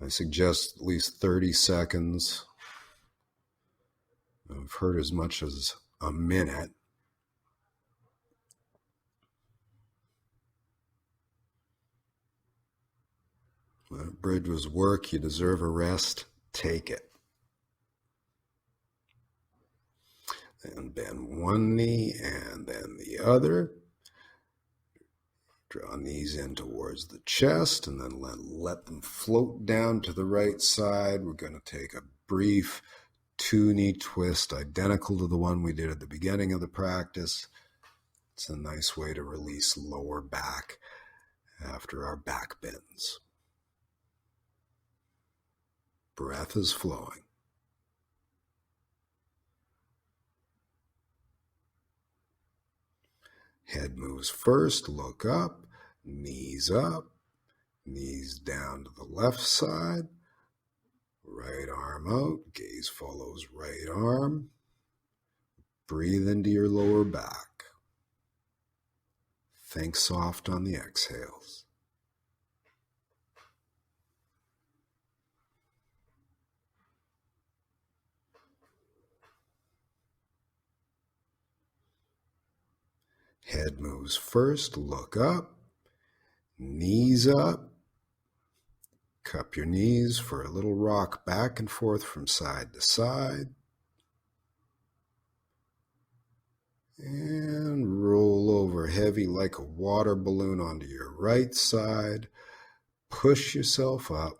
I suggest at least 30 seconds. I've heard as much as a minute. That bridge was work. You deserve a rest. Take it. And bend one knee and then the other. Draw knees in towards the chest and then let them float down to the right side. We're going to take a brief 2-knee twist, identical to the one we did at the beginning of the practice. It's a nice way to release lower back after our back bends. Breath is flowing. Head moves first, look up, knees down to the left side, right arm out, gaze follows right arm. Breathe into your lower back. Think soft on the exhales. Head moves first, look up, knees up. Cup your knees for a little rock back and forth from side to side. And roll over heavy like a water balloon onto your right side. Push yourself up.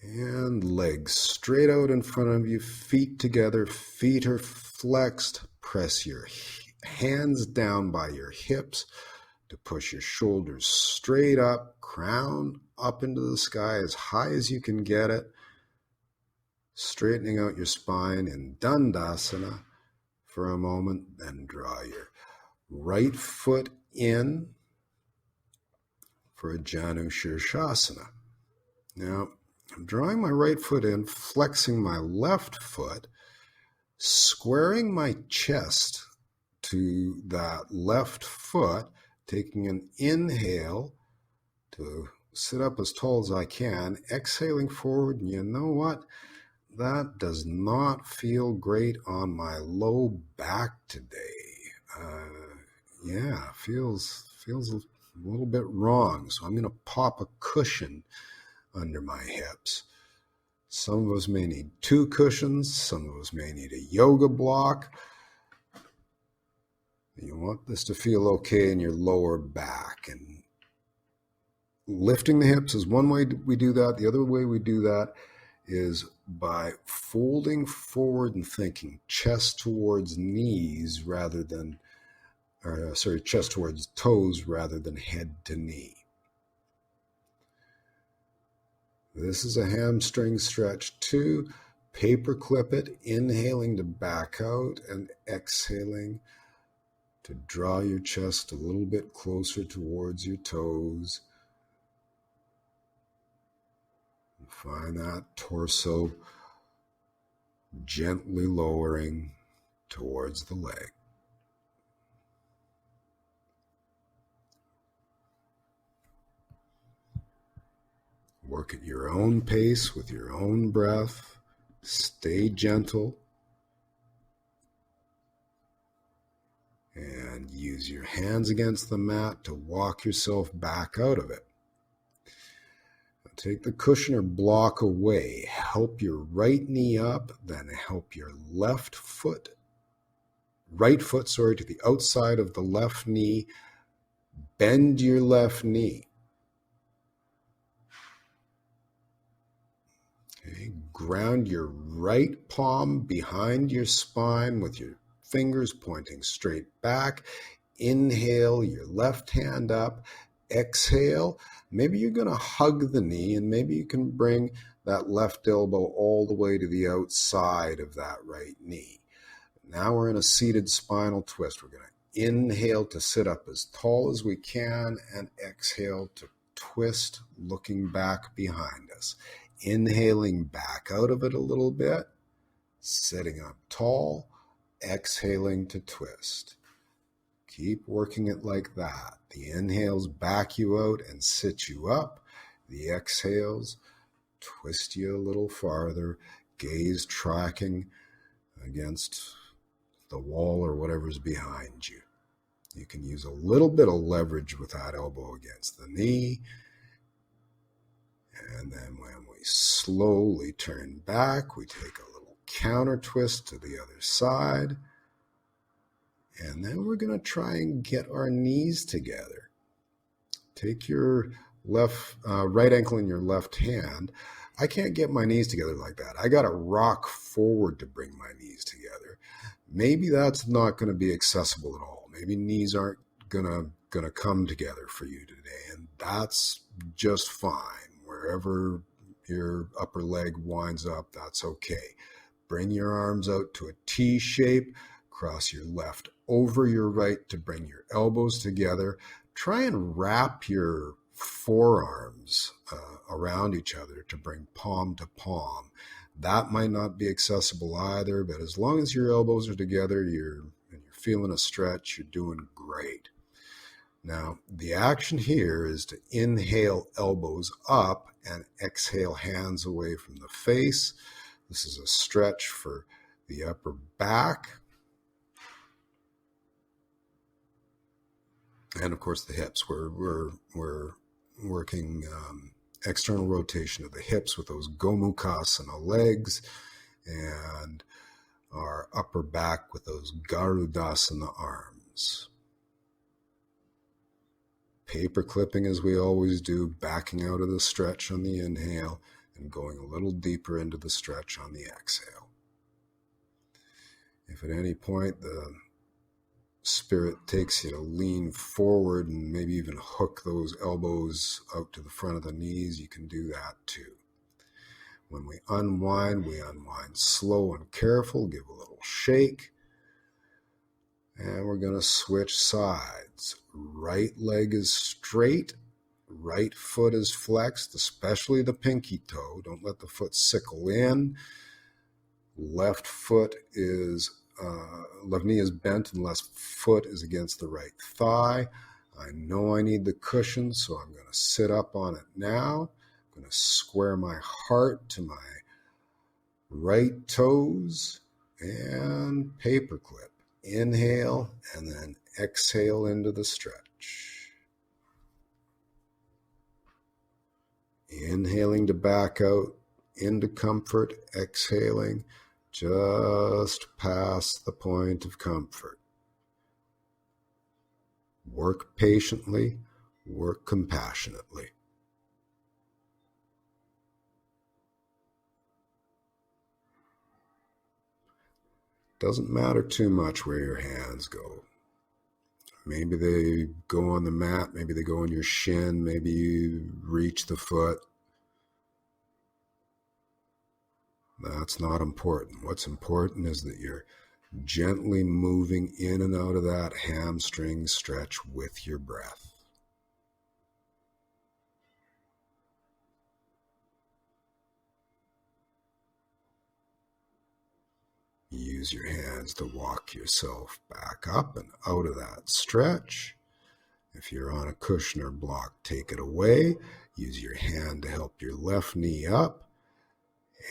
And legs straight out in front of you, feet together, feet are flexed. Press your hands down by your hips to push your shoulders straight up, crown up into the sky as high as you can get it. Straightening out your spine in Dandasana for a moment, then draw your right foot in for a Janu Shirshasana. Now, I'm drawing my right foot in, flexing my left foot, squaring my chest to that left foot, taking an inhale to sit up as tall as I can, exhaling forward, and you know what? That does not feel great on my low back today. Feels a little bit wrong. So I'm going to pop a cushion under my hips. Some of us may need 2 cushions. Some of us may need a yoga block. You want this to feel okay in your lower back. And lifting the hips is one way we do that. The other way we do that is by folding forward and thinking chest towards knees rather than, chest towards toes rather than head to knee. This is a hamstring stretch too. Paperclip it, inhaling to back out and exhaling to draw your chest a little bit closer towards your toes. And find that torso gently lowering towards the leg. Work at your own pace with your own breath. Stay gentle. And use your hands against the mat to walk yourself back out of it. Now take the cushion or block away. Help your right knee up, then help your right foot to the outside of the left knee. Bend your left knee. Okay. Ground your right palm behind your spine with your fingers pointing straight back. Inhale your left hand up. Exhale. Maybe you're going to hug the knee, and maybe you can bring that left elbow all the way to the outside of that right knee. Now we're in a seated spinal twist. We're going to inhale to sit up as tall as we can and exhale to twist, looking back behind us. Inhaling back out of it a little bit, sitting up tall, exhaling to twist. Keep working it like that. The inhales back you out and sit you up. The exhales twist you a little farther, gaze tracking against the wall or whatever's behind you. You can use a little bit of leverage with that elbow against the knee. And then when we slowly turn back, we take a little counter twist to the other side. And then we're going to try and get our knees together. Take your right ankle in your left hand. I can't get my knees together like that. I got to rock forward to bring my knees together. Maybe that's not going to be accessible at all. Maybe knees aren't going to come together for you today. And that's just fine. Wherever your upper leg winds up, that's okay. Bring your arms out to a T shape. Cross your left over your right to bring your elbows together. Try and wrap your forearms around each other to bring palm to palm. That might not be accessible either, but as long as your elbows are together, and you're feeling a stretch, you're doing great. Now, the action here is to inhale elbows up and exhale hands away from the face. This is a stretch for the upper back. And of course the hips. We're working external rotation of the hips with those Gomukhasana legs, and our upper back with those Garudasana arms. Paper clipping as we always do, backing out of the stretch on the inhale and going a little deeper into the stretch on the exhale. If at any point the spirit takes you to lean forward and maybe even hook those elbows out to the front of the knees, you can do that too. When we unwind slow and careful, give a little shake, and we're going to switch sides. Right leg is straight, Right foot is flexed, especially the pinky toe. Don't let the foot sickle in. Left knee is bent and left foot is against the right thigh. I know I need the cushion, so I'm going to sit up on it now. I'm going to square my heart to my right toes and paperclip. Inhale and then exhale into the stretch. Inhaling to back out into comfort, exhaling just past the point of comfort. Work patiently, work compassionately. Doesn't matter too much where your hands go. Maybe they go on the mat, maybe they go on your shin, maybe you reach the foot. That's not important. What's important is that you're gently moving in and out of that hamstring stretch with your breath. Use your hands to walk yourself back up and out of that stretch. If you're on a cushion or block, take it away. Use your hand to help your left knee up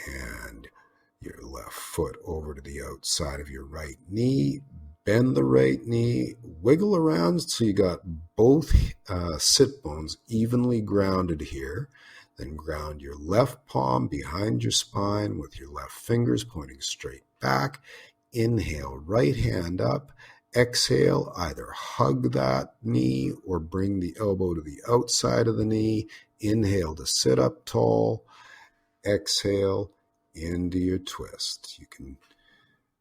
and your left foot over to the outside of your right knee. Bend the right knee, wiggle around so you got both sit bones evenly grounded here. Then ground your left palm behind your spine with your left fingers pointing straight back. Inhale, right hand up. Exhale, either hug that knee or bring the elbow to the outside of the knee. Inhale to sit up tall. Exhale into your twist. You can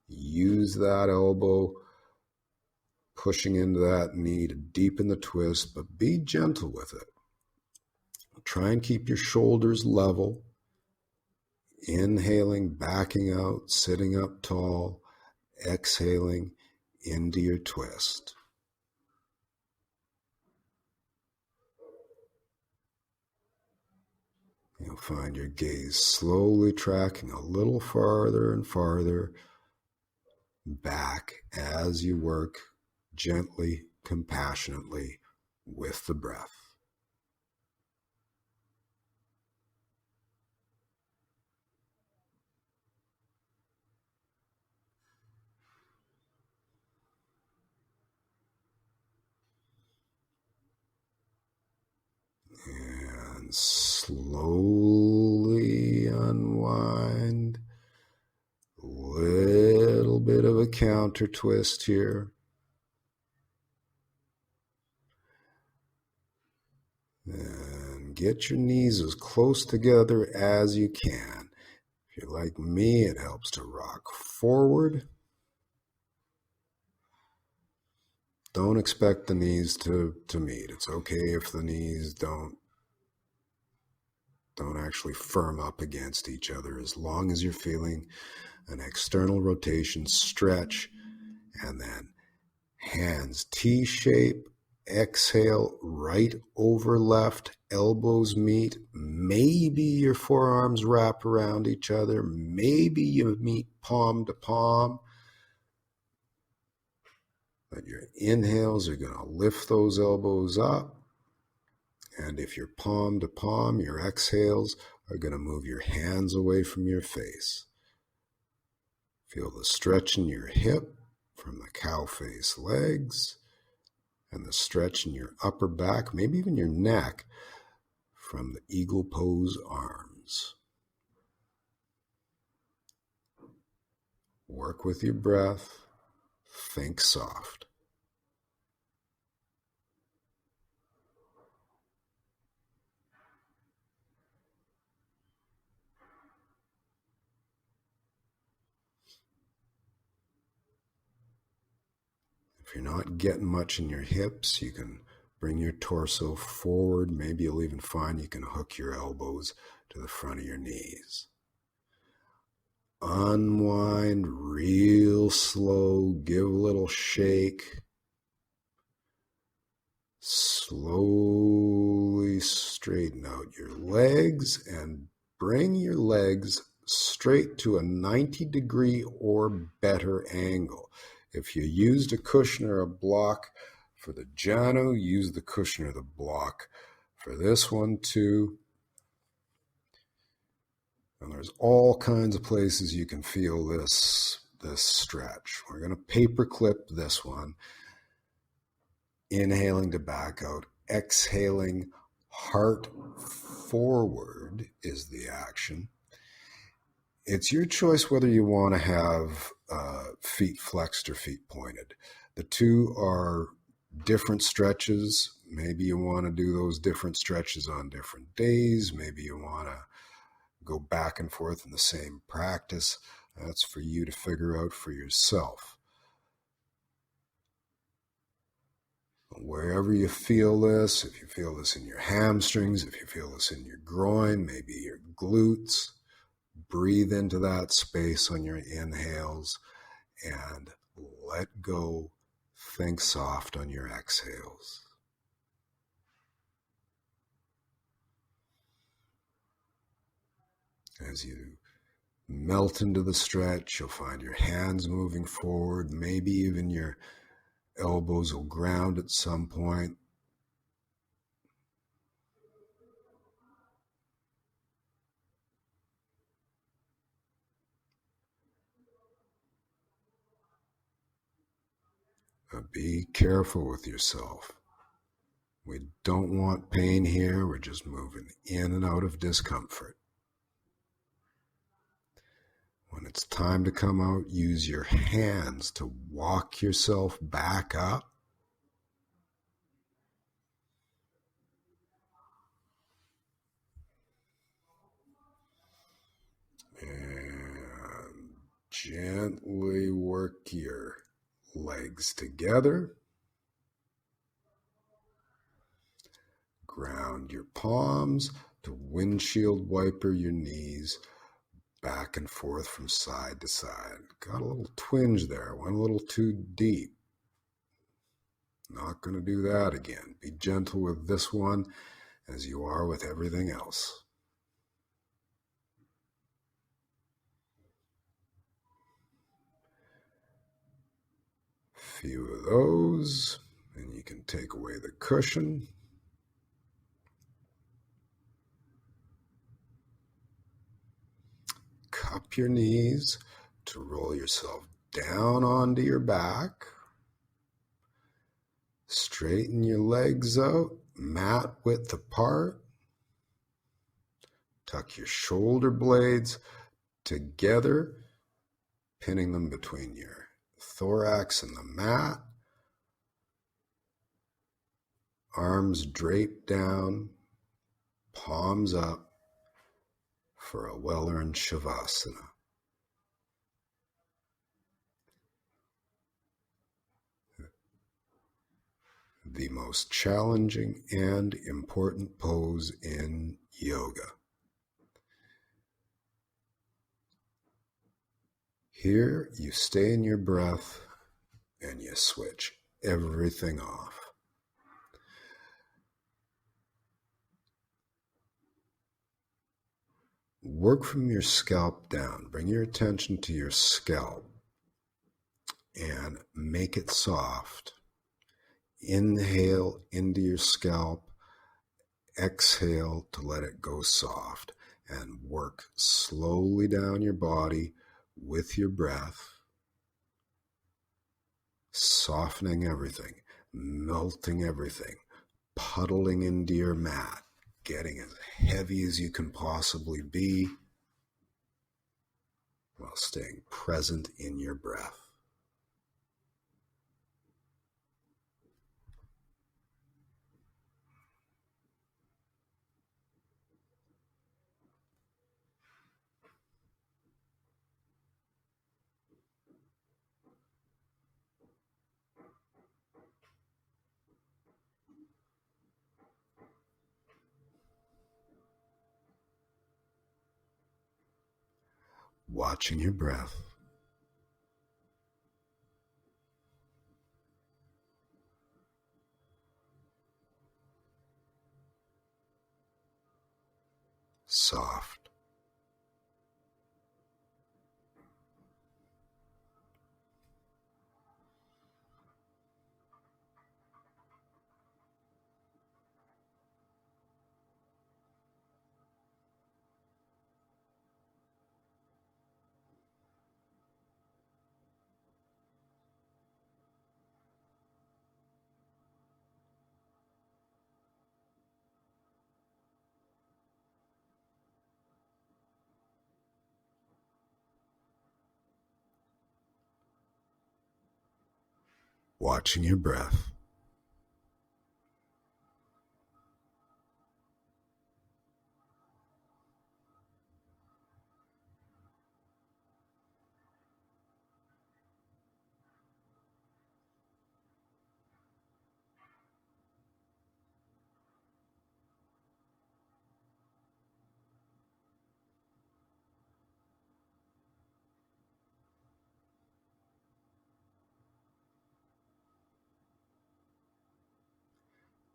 use that elbow pushing into that knee to deepen the twist, but be gentle with it. Try and keep your shoulders level. Inhaling, backing out, sitting up tall. Exhaling into your twist. You'll find your gaze slowly tracking a little farther and farther back as you work gently, compassionately with the breath. And slowly unwind. Little bit of a counter twist here. And get your knees as close together as you can. If you're like me, it helps to rock forward. Don't expect the knees to meet. It's okay if the knees don't actually firm up against each other, as long as you're feeling an external rotation stretch. And then hands T-shape, exhale, right over left, elbows meet. Maybe your forearms wrap around each other. Maybe you meet palm to palm. But your inhales are going to lift those elbows up. And if you're palm to palm, your exhales are going to move your hands away from your face. Feel the stretch in your hip from the cow face legs, and the stretch in your upper back, maybe even your neck, from the eagle pose arms. Work with your breath. Think soft. If you're not getting much in your hips, you can bring your torso forward. Maybe you'll even find you can hook your elbows to the front of your knees. Unwind real slow. Give a little shake. Slowly straighten out your legs and bring your legs straight to a 90-degree or better angle. If you used a cushion or a block for the Janu, use the cushion or the block for this one too. And there's all kinds of places you can feel this stretch. We're going to paper clip this one. Inhaling to back out, exhaling, heart forward is the action. It's your choice whether you want to have feet flexed or feet pointed. The two are different stretches. Maybe you want to do those different stretches on different days. Maybe you want to go back and forth in the same practice. That's for you to figure out for yourself. Wherever you feel this, if you feel this in your hamstrings, if you feel this in your groin, maybe your glutes, breathe into that space on your inhales and let go. Think soft on your exhales. As you melt into the stretch, you'll find your hands moving forward, maybe even your elbows will ground at some point. Be careful with yourself. We don't want pain here. We're just moving in and out of discomfort. When it's time to come out, use your hands to walk yourself back up. And gently work your legs together. Ground your palms to windshield wiper your knees back and forth from side to side. Got a little twinge there, went a little too deep. Not going to do that again. Be gentle with this one as you are with everything else. Few of those, and you can take away the cushion. Cup your knees to roll yourself down onto your back. Straighten your legs out, mat width apart. Tuck your shoulder blades together, pinning them between your thorax and the mat. Arms draped down, palms up for a well-earned Shavasana. The most challenging and important pose in yoga. Here, you stay in your breath and you switch everything off. Work from your scalp down. Bring your attention to your scalp and make it soft. Inhale into your scalp. Exhale to let it go soft. And work slowly down your body with your breath, softening everything, melting everything, puddling into your mat, getting as heavy as you can possibly be while staying present in your breath. Watching your breath. soft. Watching your breath.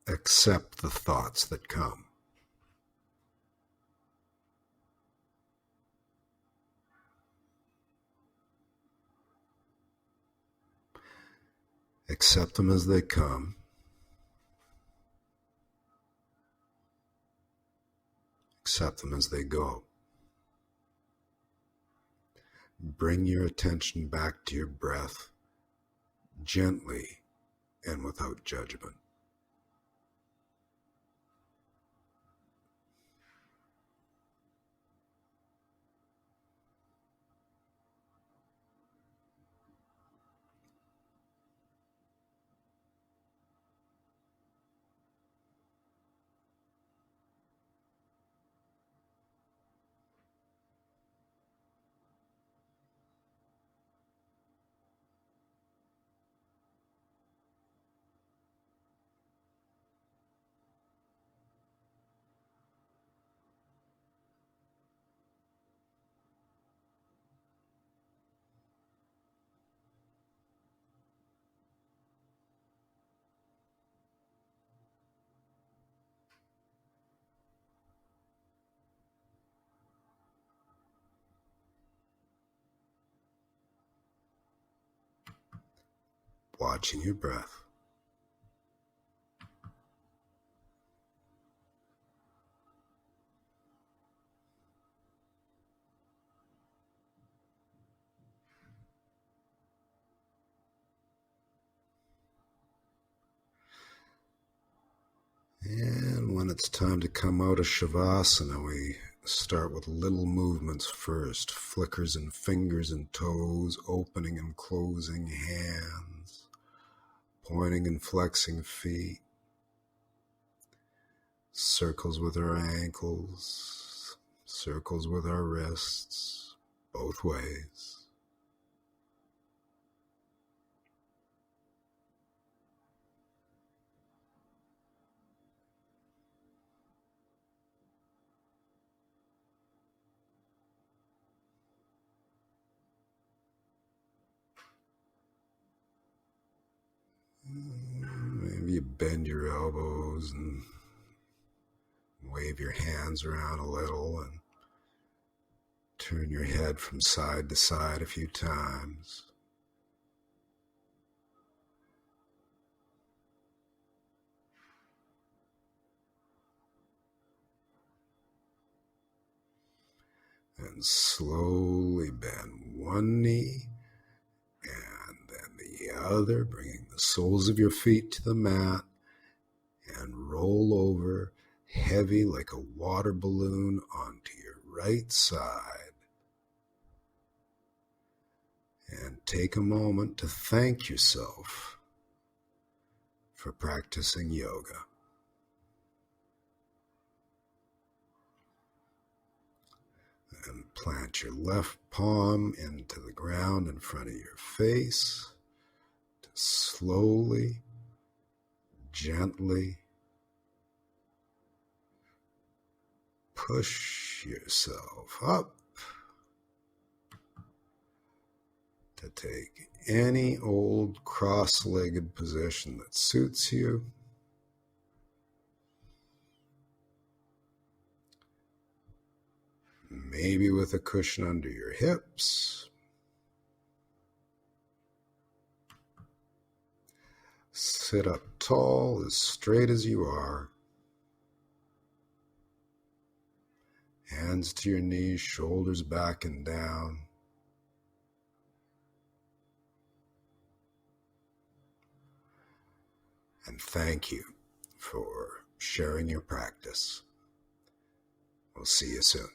Accept the thoughts that come. Accept them as they come. Accept them as they go. Bring your attention back to your breath, gently and without judgment. Watching your breath. And when it's time to come out of Shavasana, we start with little movements first. Flickers and fingers and toes, opening and closing hands, pointing and flexing feet, circles with our ankles, circles with our wrists, both ways. Maybe you bend your elbows and wave your hands around a little and turn your head from side to side a few times. And slowly bend one knee and then the other, bringing the soles of your feet to the mat, and roll over heavy like a water balloon onto your right side. And take a moment to thank yourself for practicing yoga. And plant your left palm into the ground in front of your face to slowly, gently push yourself up to take any old cross-legged position that suits you. maybe with a cushion under your hips. Sit up tall, as straight as you are. Hands to your knees, shoulders back and down. And thank you for sharing your practice. We'll see you soon.